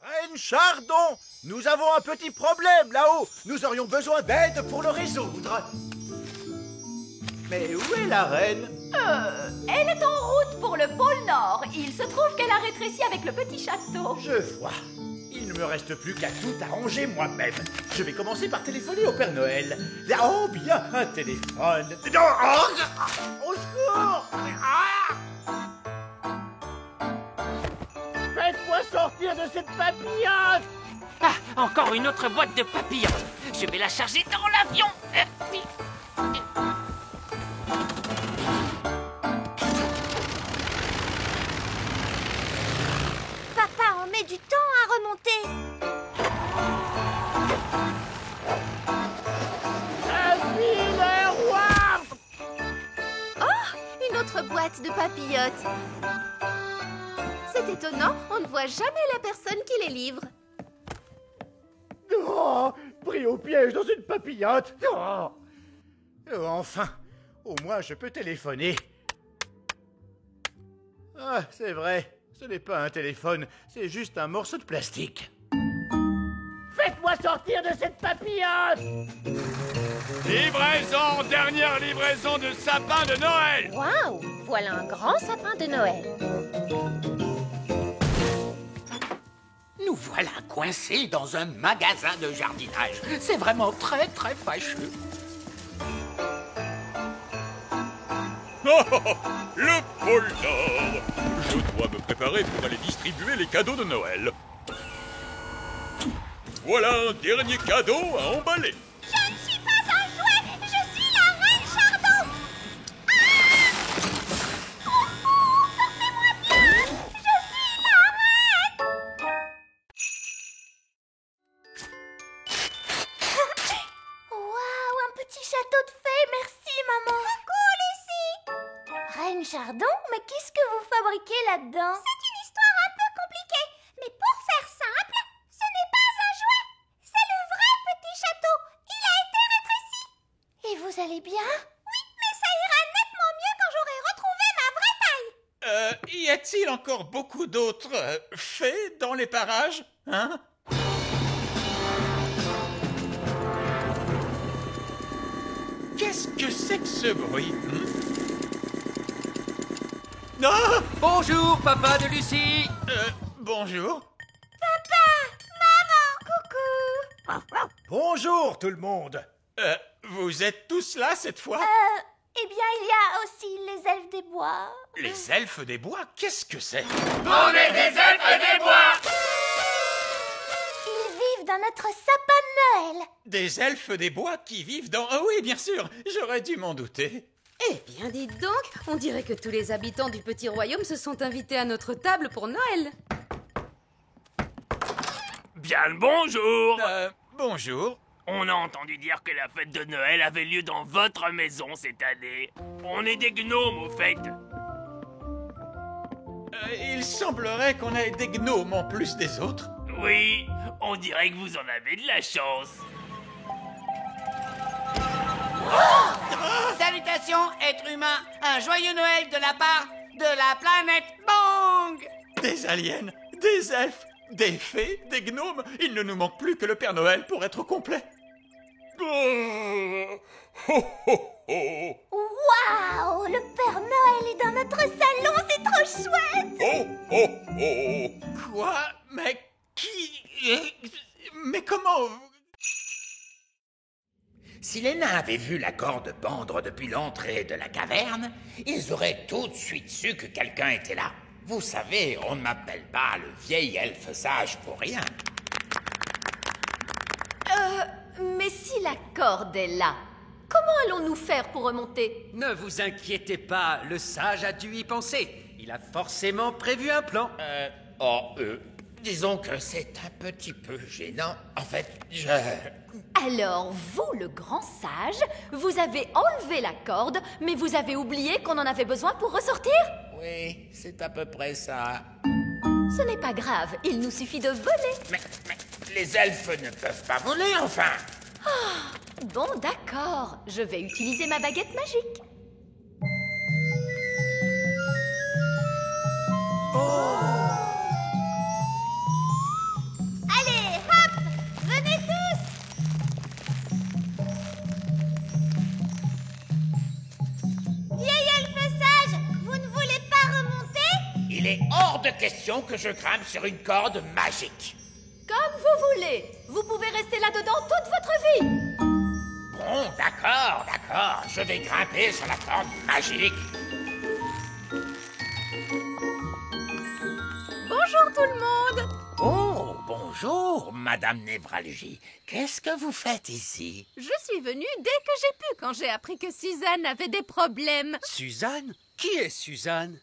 Reine Chardon, nous avons un petit problème là-haut. Nous aurions besoin d'aide pour le résoudre. Mais où est la reine? Elle est en route pour le pôle Nord. Il se trouve qu'elle a rétréci avec le petit château. Je vois. Il ne me reste plus qu'à tout arranger moi-même. Je vais commencer par téléphoner au Père Noël. Oh, bien, un téléphone. Non, au secours! Faites-moi sortir de cette papillote! Ah, encore une autre boîte de papillons. Je vais la charger dans l'avion. Papa, on met du temps à remonter. Le roi! Oh, une autre boîte de papillotes. C'est étonnant, on ne voit jamais la personne qui les livre. Oh, pris au piège dans une papillote. Oh. Enfin, au moins je peux téléphoner. Ah, c'est vrai, ce n'est pas un téléphone, c'est juste un morceau de plastique. Faites-moi sortir de cette papillote! Livraison, dernière livraison de sapin de Noël. Waouh, voilà un grand sapin de Noël. Nous voilà coincés dans un magasin de jardinage. C'est vraiment très, très fâcheux. Oh, oh, oh, le pôle Nord. Je dois me préparer pour aller distribuer les cadeaux de Noël. Voilà un dernier cadeau à emballer. Je ne suis pas un jouet, je suis la reine Chardon. Sortez-moi bien, je suis la reine. Waouh, un petit château de fées, merci maman. Coucou Lucie. Reine Chardon, mais qu'est-ce que vous fabriquez là-dedans? C'est une histoire un peu compliquée, mais pour faire simple, ce n'est pas un jouet, c'est le vrai petit château. Il a été rétréci. Et vous allez bien? Oui, mais ça ira nettement mieux quand j'aurai retrouvé ma vraie taille. Y a-t-il encore beaucoup d'autres fées dans les parages? Hein? Qu'est-ce que c'est que ce bruit? Non! Bonjour, papa de Lucie. Bonjour. Maman, coucou. Bonjour tout le monde. Vous êtes tous là cette fois? Eh bien, il y a aussi les elfes des bois. Les elfes des bois? Qu'est-ce que c'est? On est des elfes des bois. Ils vivent dans notre sapin de Noël. Des elfes des bois qui vivent dans... Ah oui, bien sûr, j'aurais dû m'en douter. Eh bien, dites donc, on dirait que tous les habitants du petit royaume se sont invités à notre table pour Noël. Bien le bonjour. Bonjour. On a entendu dire que la fête de Noël avait lieu dans votre maison cette année. On est des gnomes, au fait. Il semblerait qu'on ait des gnomes en plus des autres. Oui, on dirait que vous en avez de la chance. Salutations, êtres humains. Un joyeux Noël de la part de la planète Bang. Des aliens, des elfes, des fées, des gnomes. Il ne nous manque plus que le Père Noël pour être complet. Waouh! Le Père Noël est dans notre salon, c'est trop chouette! Quoi? Mais qui... Mais comment... Si les nains avaient vu la corde pendre depuis l'entrée de la caverne, ils auraient tout de suite su que quelqu'un était là. Vous savez, on ne m'appelle pas le vieil elfe sage pour rien. Mais si la corde est là, comment allons-nous faire pour remonter? Ne vous inquiétez pas, le sage a dû y penser. Il a forcément prévu un plan. Disons que c'est un petit peu gênant. En fait, Alors, vous, le grand sage, vous avez enlevé la corde, mais vous avez oublié qu'on en avait besoin pour ressortir? Oui, c'est à peu près ça. Ce n'est pas grave, il nous suffit de voler. Mais les elfes ne peuvent pas voler, enfin. Bon, d'accord, je vais utiliser ma baguette magique. Allez, hop! Venez tous! Vieil elfe sage, vous ne voulez pas remonter? Il est hors de question que je grimpe sur une corde magique. Comme vous voulez, vous pouvez rester là-dedans toute votre vie. Bon, d'accord, je vais grimper sur la corde magique. Bonjour tout le monde. Oh, bonjour, Madame Névralgie. Qu'est-ce que vous faites ici? Je suis venue dès que j'ai pu quand j'ai appris que Suzanne avait des problèmes. Suzanne? Qui est Suzanne?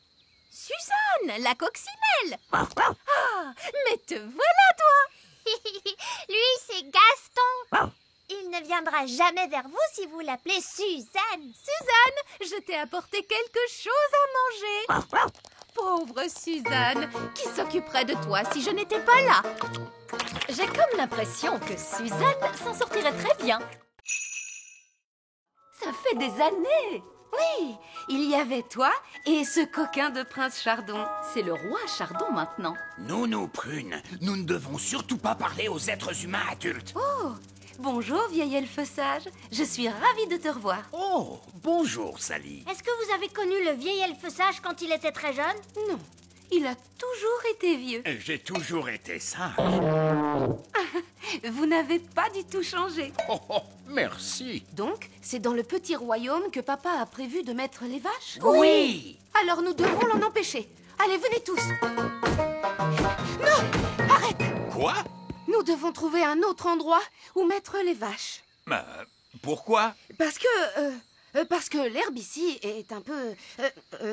Suzanne, la coccinelle. Ah, mais te voilà toi. Lui, c'est Gaston. Il ne viendra jamais vers vous si vous l'appelez Suzanne. Suzanne, je t'ai apporté quelque chose à manger. Pauvre Suzanne, qui s'occuperait de toi si je n'étais pas là? J'ai comme l'impression que Suzanne s'en sortirait très bien. Ça fait des années. Oui, il y avait toi et ce coquin de prince Chardon. C'est le roi Chardon maintenant. Nous, Prune, nous ne devons surtout pas parler aux êtres humains adultes. Oh, bonjour vieil elfe sage, je suis ravie de te revoir. Oh, bonjour Sally. Est-ce que vous avez connu le vieil elfe sage quand il était très jeune? Non, il a toujours été vieux. J'ai toujours été sage. Vous n'avez pas du tout changé. Oh, merci. Donc, c'est dans le petit royaume que papa a prévu de mettre les vaches? Oui. Alors nous devons l'en empêcher. Allez, venez tous. Non, arrête. Quoi? Nous devons trouver un autre endroit où mettre les vaches. Pourquoi? Parce que l'herbe ici est un peu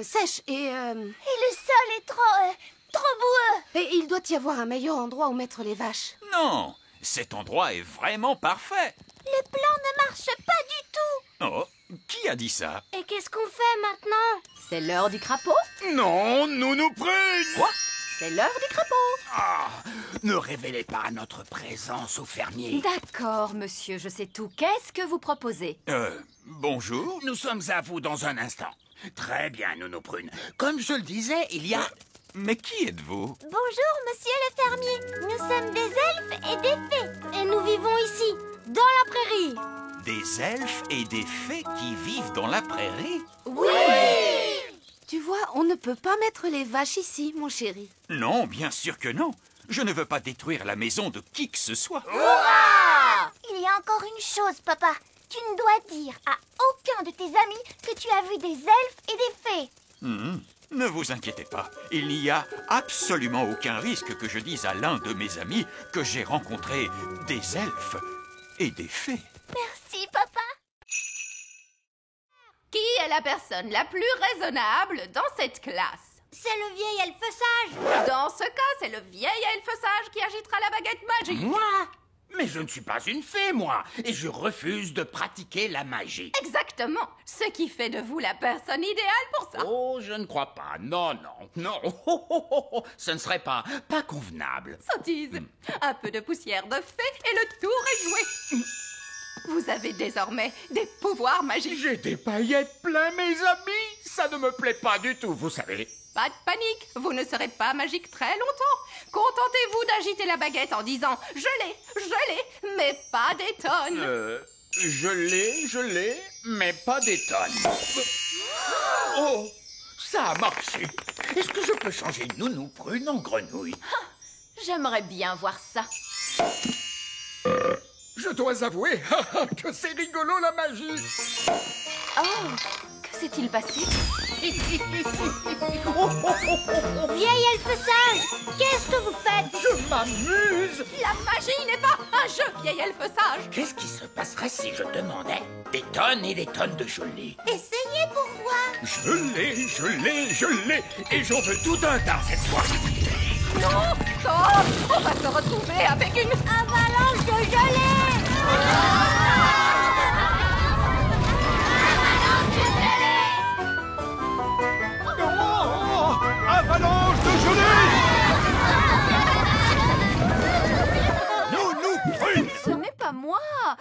sèche et le sol est trop boueux. Et il doit y avoir un meilleur endroit où mettre les vaches. Non, cet endroit est vraiment parfait. Le plan ne marche pas du tout. Oh, qui a dit ça? Et qu'est-ce qu'on fait maintenant? C'est l'heure du crapaud? Non, nous Prune. Quoi? C'est l'heure du crapaud. Ne révélez pas notre présence aux fermiers. D'accord, monsieur, je sais tout. Qu'est-ce que vous proposez? Bonjour. Nous sommes à vous dans un instant. Très bien, Nounou Prune. Comme je le disais, il y a... Mais qui êtes-vous? Bonjour, monsieur le fermier. Nous sommes des elfes et des fées. Et nous vivons ici, dans la prairie. Des elfes et des fées qui vivent dans la prairie? Oui! Tu vois, on ne peut pas mettre les vaches ici, mon chéri. Non, bien sûr que non. Je ne veux pas détruire la maison de qui que ce soit. Il y a encore une chose, papa. Tu ne dois dire à aucun de tes amis que tu as vu des elfes et des fées. Ne vous inquiétez pas, il n'y a absolument aucun risque que je dise à l'un de mes amis que j'ai rencontré des elfes et des fées. Merci, papa. Qui est la personne la plus raisonnable dans cette classe? C'est le vieil elfe sage. Dans ce cas, c'est le vieil elfe sage qui agitera la baguette magique. Moi? Mais je ne suis pas une fée, moi, et je refuse de pratiquer la magie. Exactement, ce qui fait de vous la personne idéale pour ça. Oh, je ne crois pas. Non, non, non. Ce ne serait pas convenable. Sottise, un peu de poussière de fée et le tour est joué. Vous avez désormais des pouvoirs magiques. J'ai des paillettes plein, mes amis. Ça ne me plaît pas du tout, vous savez. Pas de panique, vous ne serez pas magique très longtemps. Contentez-vous d'agiter la baguette en disant « Je l'ai, mais pas des tonnes. Je l'ai, mais pas des tonnes. Oh, ça a marché. Est-ce que je peux changer nounou prune en grenouille? J'aimerais bien voir ça. Je dois avouer que c'est rigolo la magie. Oh, que s'est-il passé? Vieil elfe sage, qu'est-ce que vous faites? Je m'amuse. La magie n'est pas un jeu, vieil elfe sage. Qu'est-ce qui se passerait si je demandais des tonnes et des tonnes de gelée? Essayez pour voir. Je l'ai, et j'en veux tout un tas cette fois. Non, oh, on va se retrouver avec une avalanche de gelée. Avalanche de gelée! Nounou prune! Ce n'est pas moi,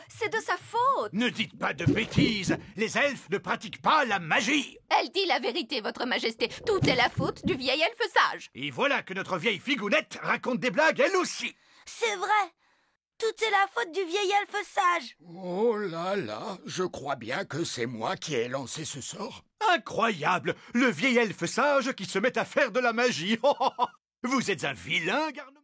c'est de sa faute. Ne dites pas de bêtises. Les elfes ne pratiquent pas la magie. Elle dit la vérité, votre majesté. Tout est la faute du vieil elfe sage. Et voilà que notre vieille figounette raconte des blagues elle aussi. C'est vrai. Tout est la faute du vieil elfe sage. Oh là là, je crois bien que c'est moi qui ai lancé ce sort. Incroyable! Le vieil elfe sage qui se met à faire de la magie. Vous êtes un vilain garnement.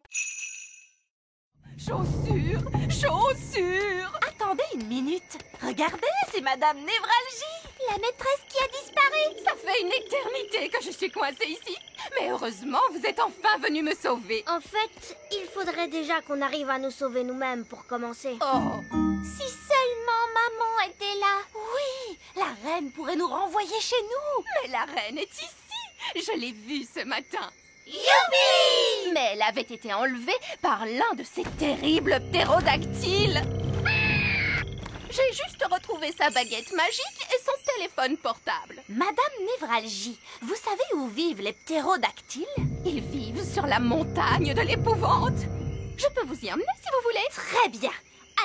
Chaussures, chaussures. Attendez une minute. Regardez, c'est Madame Névralgie. La maîtresse qui a disparu. Ça fait une éternité que je suis coincée ici. Mais heureusement, vous êtes enfin venu me sauver. En fait, il faudrait déjà qu'on arrive à nous sauver nous-mêmes pour commencer. Oh. Si seulement maman était là. Oui, la reine pourrait nous renvoyer chez nous. Mais la reine est ici. Je l'ai vue ce matin. Youpi! Mais elle avait été enlevée par l'un de ces terribles ptérodactyles. J'ai juste retrouvé sa baguette magique et son téléphone portable. Madame Névralgie, vous savez où vivent les ptérodactyles? Ils vivent sur la montagne de l'épouvante. Je peux vous y emmener si vous voulez. Très bien.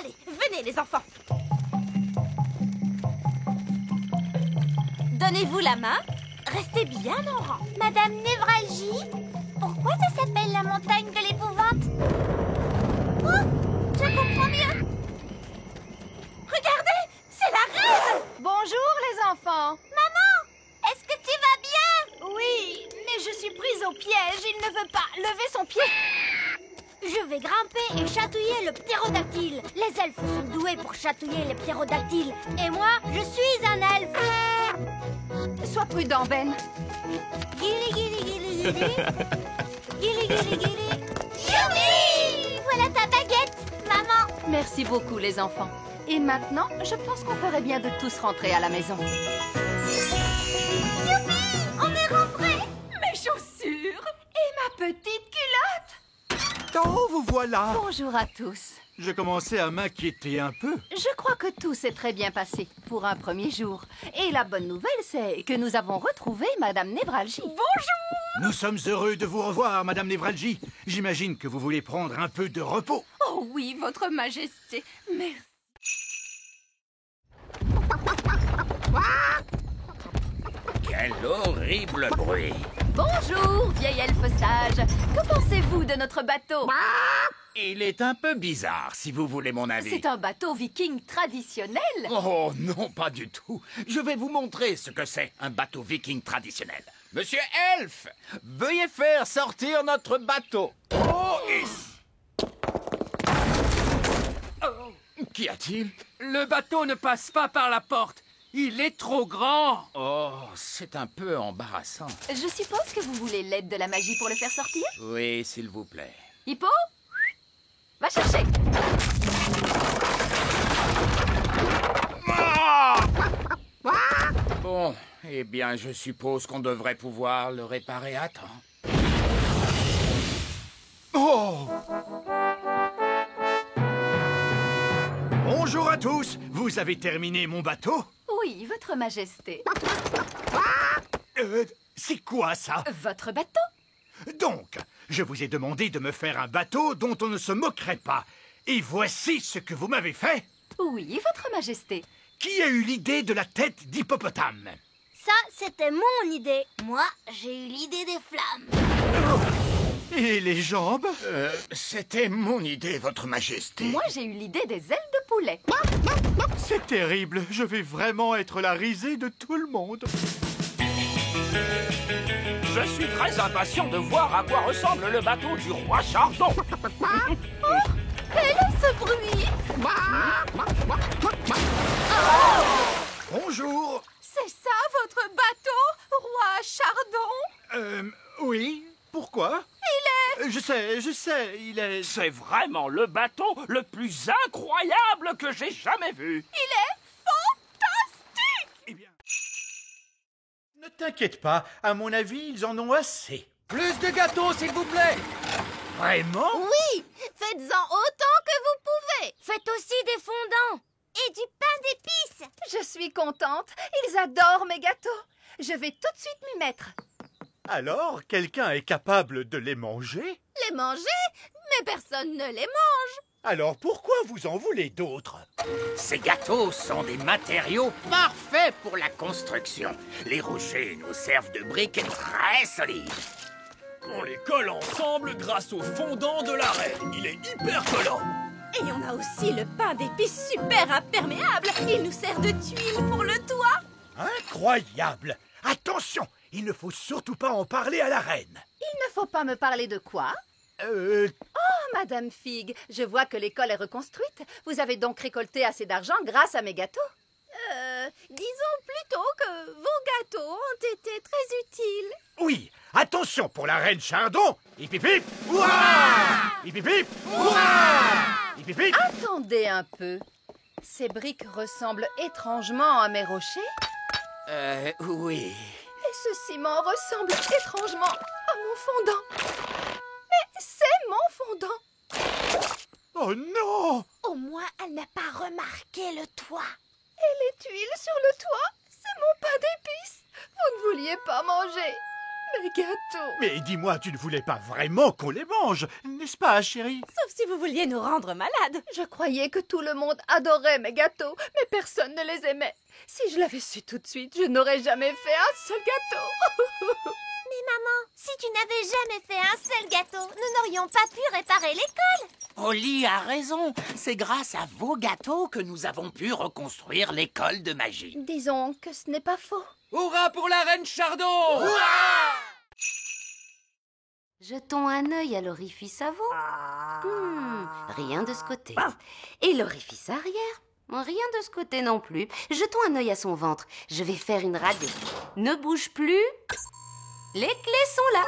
Allez, venez les enfants. Donnez-vous la main. Restez bien en rang. Madame Névralgie, pourquoi ça s'appelle la montagne de l'épouvante? Oh, je comprends mieux. Regardez, c'est la reine. Bonjour les enfants. Maman, est-ce que tu vas bien? Oui, mais je suis prise au piège. Il ne veut pas lever son pied. Je vais grimper et chatouiller le ptérodactyle. Les elfes sont doués pour chatouiller les ptérodactyles. Et moi, je suis un elfe. Sois prudent, Ben. Guili, guili, guili, guili. Guili, guili, guili. Youpi! Voilà ta baguette, maman. Merci beaucoup, les enfants. Et maintenant, je pense qu'on ferait bien de tous rentrer à la maison. Youpi! On est rentrés. Mes chaussures et ma petite culotte. Oh, vous voilà. Bonjour à tous. Je commençais à m'inquiéter un peu. Je crois que tout s'est très bien passé pour un premier jour. Et la bonne nouvelle, c'est que nous avons retrouvé Madame Névralgie. Bonjour! Nous sommes heureux de vous revoir, Madame Névralgie. J'imagine que vous voulez prendre un peu de repos. Oh oui, Votre Majesté. Merci. Quel horrible bruit! Bonjour, vieil elfe sage. Que pensez-vous de notre bateau? Il est un peu bizarre, si vous voulez mon avis. C'est un bateau viking traditionnel. Oh non, pas du tout. Je vais vous montrer ce que c'est, un bateau viking traditionnel. Monsieur Elfe, veuillez faire sortir notre bateau. Oh, Qu'y a-t-il? Le bateau ne passe pas par la porte. Il est trop grand. Oh, c'est un peu embarrassant. Je suppose que vous voulez l'aide de la magie pour le faire sortir? Oui, s'il vous plaît. Hippo? Va chercher! Bon, eh bien, je suppose qu'on devrait pouvoir le réparer à temps. Oh! Bonjour à tous! Vous avez terminé mon bateau? Oui, votre majesté. C'est quoi ça? Votre bateau? Donc, je vous ai demandé de me faire un bateau dont on ne se moquerait pas. Et voici ce que vous m'avez fait. Oui, votre majesté. Qui a eu l'idée de la tête d'hippopotame? Ça, c'était mon idée. Moi, j'ai eu l'idée des flammes. Et les jambes? C'était mon idée, votre majesté. Moi, j'ai eu l'idée des ailes de poulet. C'est terrible. Je vais vraiment être la risée de tout le monde. Je suis très impatient de voir à quoi ressemble le bateau du roi Chardon. Quel est ce bruit? Bonjour. C'est ça, votre bateau, roi Chardon? Oui. Pourquoi? Il est... Je sais, il est... C'est vraiment le bateau le plus incroyable que j'ai jamais vu. Il est fantastique! Eh bien... Ne t'inquiète pas, à mon avis, ils en ont assez. Plus de gâteaux, s'il vous plaît. Vraiment? Oui, faites-en autant que vous pouvez. Faites aussi des fondants. Et du pain d'épices. Je suis contente. Ils adorent mes gâteaux. Je vais tout de suite m'y mettre. Alors, quelqu'un est capable de les manger? Les manger? Mais personne ne les mange. Alors pourquoi vous en voulez d'autres? Ces gâteaux sont des matériaux parfaits pour la construction. Les rochers nous servent de briques très solides. On les colle ensemble grâce au fondant de la reine. Il est hyper collant. Et on a aussi le pain d'épices super imperméable. Il nous sert de tuile pour le toit. Incroyable! Attention! Il ne faut surtout pas en parler à la reine. Il ne faut pas me parler de quoi? Oh, Madame Fig, je vois que l'école est reconstruite. Vous avez donc récolté assez d'argent grâce à mes gâteaux? Disons plutôt que vos gâteaux ont été très utiles. Oui, attention pour la reine Chardon. Hip hip hip! Ouah! Hip hip hip! Ouah! Hip hip hip! Attendez un peu. Ces briques ressemblent étrangement à mes rochers. Oui. Et ce ciment ressemble étrangement à mon fondant. Mais c'est mon fondant. Oh non! Au moins, elle n'a pas remarqué le toit. Et les tuiles sur le toit, c'est mon pain d'épices. Vous ne vouliez pas manger mes gâteaux. Mais dis-moi, tu ne voulais pas vraiment qu'on les mange, n'est-ce pas, chérie? Sauf si vous vouliez nous rendre malades. Je croyais que tout le monde adorait mes gâteaux, mais personne ne les aimait. Si je l'avais su tout de suite, je n'aurais jamais fait un seul gâteau. Mais maman, si tu n'avais jamais fait un seul gâteau, nous n'aurions pas pu réparer l'école. Holly a raison. C'est grâce à vos gâteaux que nous avons pu reconstruire l'école de magie. Disons que ce n'est pas faux. Hurrah pour la reine Chardon! Jetons un œil à l'orifice avant. Rien de ce côté. Et l'orifice arrière? Rien de ce côté non plus. Jetons un œil à son ventre. Je vais faire une radio. Ne bouge plus. Les clés sont là.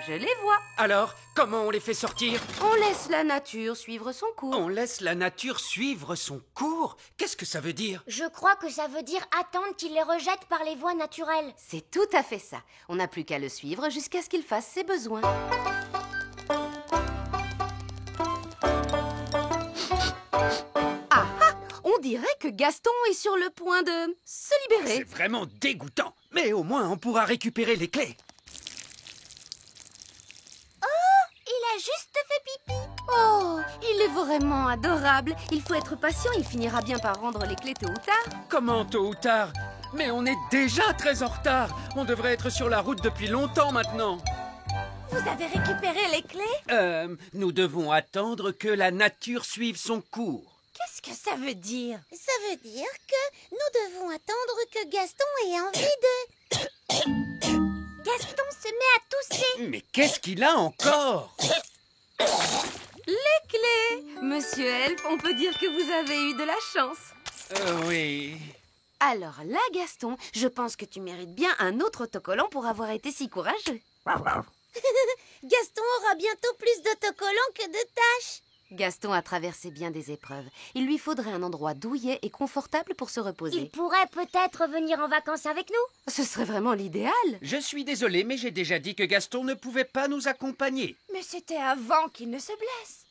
Je les vois. Alors, comment on les fait sortir? On laisse la nature suivre son cours. On laisse la nature suivre son cours? Qu'est-ce que ça veut dire? Je crois que ça veut dire attendre qu'il les rejette par les voies naturelles. C'est tout à fait ça. On n'a plus qu'à le suivre jusqu'à ce qu'il fasse ses besoins. On dirait que Gaston est sur le point de se libérer. C'est vraiment dégoûtant. Mais au moins, on pourra récupérer les clés. Oh, il a juste fait pipi. Oh, il est vraiment adorable. Il faut être patient, il finira bien par rendre les clés tôt ou tard. Comment tôt ou tard? Mais on est déjà très en retard. On devrait être sur la route depuis longtemps maintenant. Vous avez récupéré les clés? Nous devons attendre que la nature suive son cours. Qu'est-ce que ça veut dire? Ça veut dire que nous devons attendre que Gaston ait envie de... Gaston se met à tousser. Mais qu'est-ce qu'il a encore? Les clés! Monsieur Elf, on peut dire que vous avez eu de la chance. Oui. Alors là, Gaston, je pense que tu mérites bien un autre autocollant pour avoir été si courageux. Gaston aura bientôt plus d'autocollants que de tâches. Gaston a traversé bien des épreuves. Il lui faudrait un endroit douillet et confortable pour se reposer. Il pourrait peut-être venir en vacances avec nous. Ce serait vraiment l'idéal. Je suis désolé, mais j'ai déjà dit que Gaston ne pouvait pas nous accompagner. Mais c'était avant qu'il ne se blesse.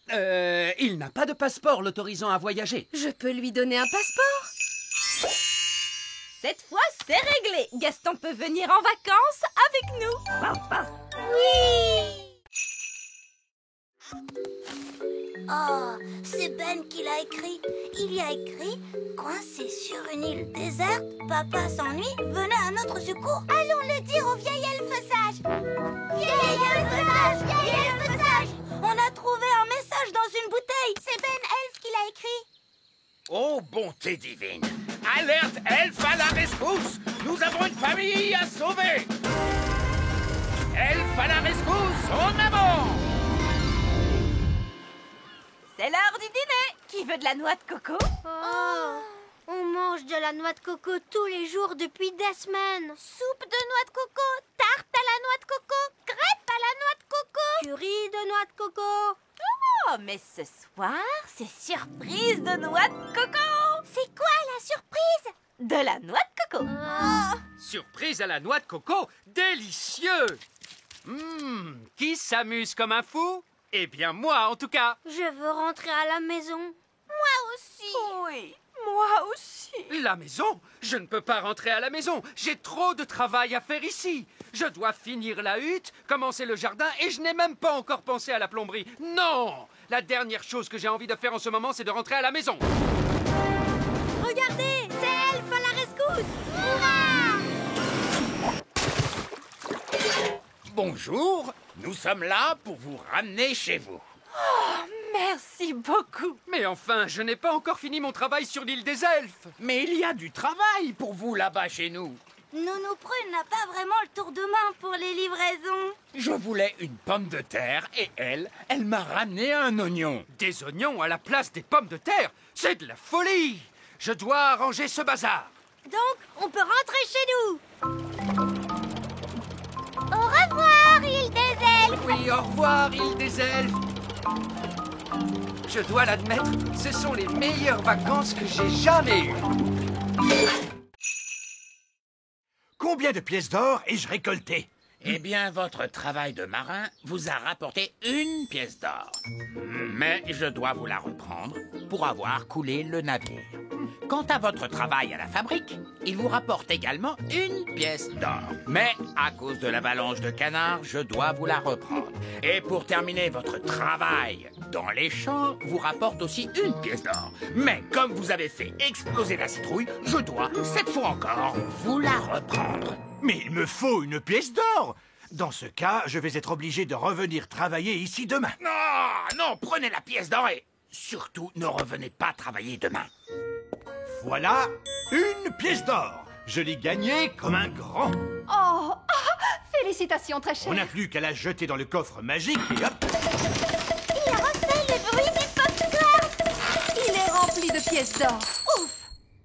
Il n'a pas de passeport l'autorisant à voyager. Je peux lui donner un passeport. Cette fois, c'est réglé. Gaston peut venir en vacances avec nous. Oui! Oh, c'est Ben qui l'a écrit. Il y a écrit « Coincé sur une île déserte, papa s'ennuie, venez à notre secours. » Allons le dire au vieil elfe sage. Vieil elfe sage, vieil elfe sage. On a trouvé un message dans une bouteille. C'est Ben Elfe qui l'a écrit. Oh, bonté divine! Alerte elfe à la rescousse! Nous avons une famille à sauver! Elfe à la rescousse, en avant! C'est l'heure du dîner. Qui veut de la noix de coco? Oh, on mange de la noix de coco tous les jours depuis des semaines. Soupe de noix de coco, tarte à la noix de coco, crêpes à la noix de coco. Curry de noix de coco. Oh, mais ce soir, c'est surprise de noix de coco. C'est quoi la surprise? De la noix de coco. Surprise à la noix de coco, délicieux! Qui s'amuse comme un fou? Eh bien, moi, en tout cas. Je veux rentrer à la maison. Moi aussi. Oui, moi aussi. La maison? Je ne peux pas rentrer à la maison. J'ai trop de travail à faire ici. Je dois finir la hutte, commencer le jardin et je n'ai même pas encore pensé à la plomberie. Non! La dernière chose que j'ai envie de faire en ce moment, c'est de rentrer à la maison. Regardez, c'est Elfe à la rescousse. Bonjour, nous sommes là pour vous ramener chez vous. Oh, merci beaucoup. Mais enfin, je n'ai pas encore fini mon travail sur l'île des elfes. Mais il y a du travail pour vous là-bas chez nous. Nounou Prune n'a pas vraiment le tour de main pour les livraisons. Je voulais une pomme de terre et elle m'a ramené un oignon. Des oignons à la place des pommes de terre? C'est de la folie! Je dois arranger ce bazar. Donc, on peut rentrer chez nous. Au revoir, île des elfes. Oui, au revoir, île des elfes. Je dois l'admettre, ce sont les meilleures vacances que j'ai jamais eues. Combien de pièces d'or ai-je récolté? Eh bien, votre travail de marin vous a rapporté 1 pièce d'or. Mais je dois vous la reprendre pour avoir coulé le navire. Quant à votre travail à la fabrique, il vous rapporte également 1 pièce d'or. Mais à cause de l'avalanche de canards, je dois vous la reprendre. Et pour terminer, votre travail dans les champs vous rapporte aussi 1 pièce d'or. Mais comme vous avez fait exploser la citrouille, je dois, cette fois encore, vous la reprendre. Mais il me faut 1 pièce d'or. Dans ce cas, je vais être obligé de revenir travailler ici demain. Non, prenez la pièce d'or et surtout ne revenez pas travailler demain. Voilà 1 pièce d'or. Je l'ai gagnée comme un grand. Oh, félicitations, très cher. On n'a plus qu'à la jeter dans le coffre magique et hop. Il a refait le bruit des pommes de glace. Il est rempli de pièces d'or. Ouf.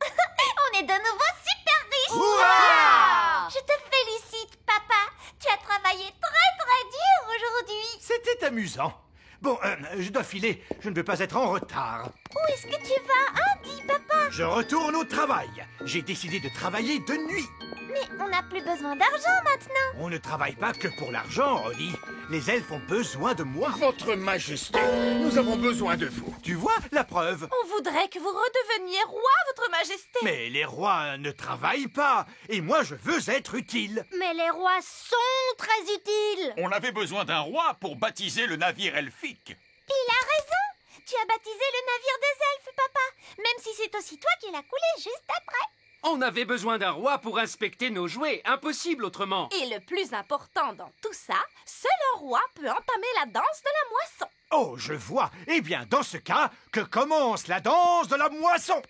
On est de nouveau super riches. Hurrah! Je te félicite, papa. Tu as travaillé très dur aujourd'hui. C'était amusant. Bon, je dois filer. Je ne veux pas être en retard. Où est-ce que tu vas, Andy, papa? Je retourne au travail. J'ai décidé de travailler de nuit. Mais on n'a plus besoin d'argent maintenant. On ne travaille pas que pour l'argent, Oli. Les elfes ont besoin de moi. Votre Majesté, nous avons besoin de vous. Tu vois, la preuve. On voudrait que vous redeveniez roi, votre majesté. Mais les rois ne travaillent pas. Et moi, je veux être utile. Mais les rois sont très utiles. On avait besoin d'un roi pour baptiser le navire elfique. Il a raison. Tu as baptisé le navire des elfes, papa. Même si c'est aussi toi qui l'as coulé juste après. On avait besoin d'un roi pour inspecter nos jouets. Impossible autrement. Et le plus important dans tout ça, seul un roi peut entamer la danse de la moisson. Oh, je vois. Eh bien, dans ce cas, que commence la danse de la moisson.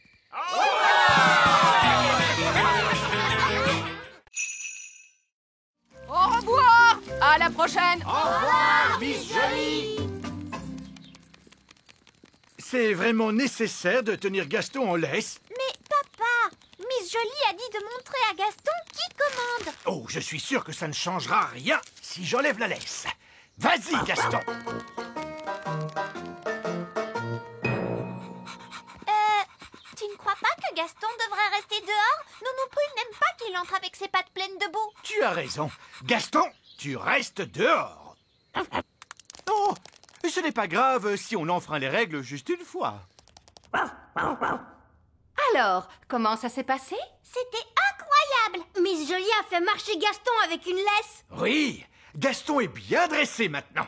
Au revoir. À la prochaine. Au revoir, Miss Jolie. C'est vraiment nécessaire de tenir Gaston en laisse? Mais papa, Miss Miss Jolie a dit de montrer à Gaston qui commande. Oh, je suis sûr que ça ne changera rien si j'enlève la laisse. Vas-y, Gaston. Tu ne crois pas que Gaston devrait rester dehors? Nous non plus, il n'aime pas qu'il entre avec ses pattes pleines de boue. Tu as raison. Gaston, tu restes dehors. Oh, ce n'est pas grave si on enfreint les règles juste une fois. Alors, comment ça s'est passé? C'était incroyable. Miss Jolie a fait marcher Gaston avec une laisse. Oui, Gaston est bien dressé maintenant.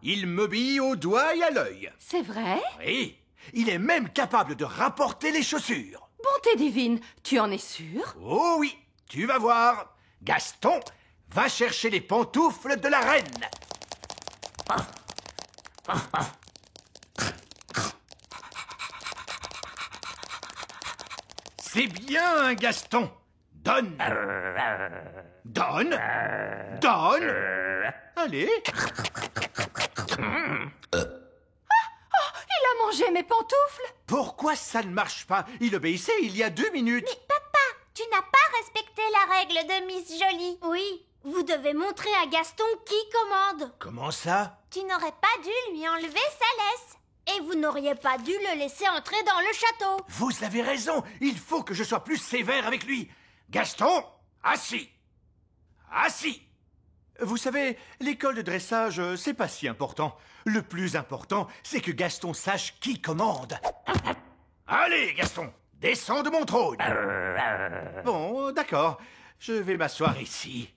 Il m'obéit au doigt et à l'œil. C'est vrai? Oui, il est même capable de rapporter les chaussures. Bonté divine, tu en es sûr? Oh oui, tu vas voir. Gaston, va chercher les pantoufles de la reine. C'est bien, Gaston. Donne. Donne. Donne. Allez. Il a mangé mes pantoufles! Pourquoi ça ne marche pas? Il obéissait il y a 2 minutes. Mais papa, tu n'as pas respecté la règle de Miss Jolie. Oui, vous devez montrer à Gaston qui commande. Comment ça? Tu n'aurais pas dû lui enlever sa laisse. Et vous n'auriez pas dû le laisser entrer dans le château. Vous avez raison. Il faut que je sois plus sévère avec lui. Gaston, assis. Assis. Vous savez, l'école de dressage, c'est pas si important. Le plus important, c'est que Gaston sache qui commande. Allez, Gaston, descends de mon trône. Bon, d'accord. Je vais m'asseoir ici.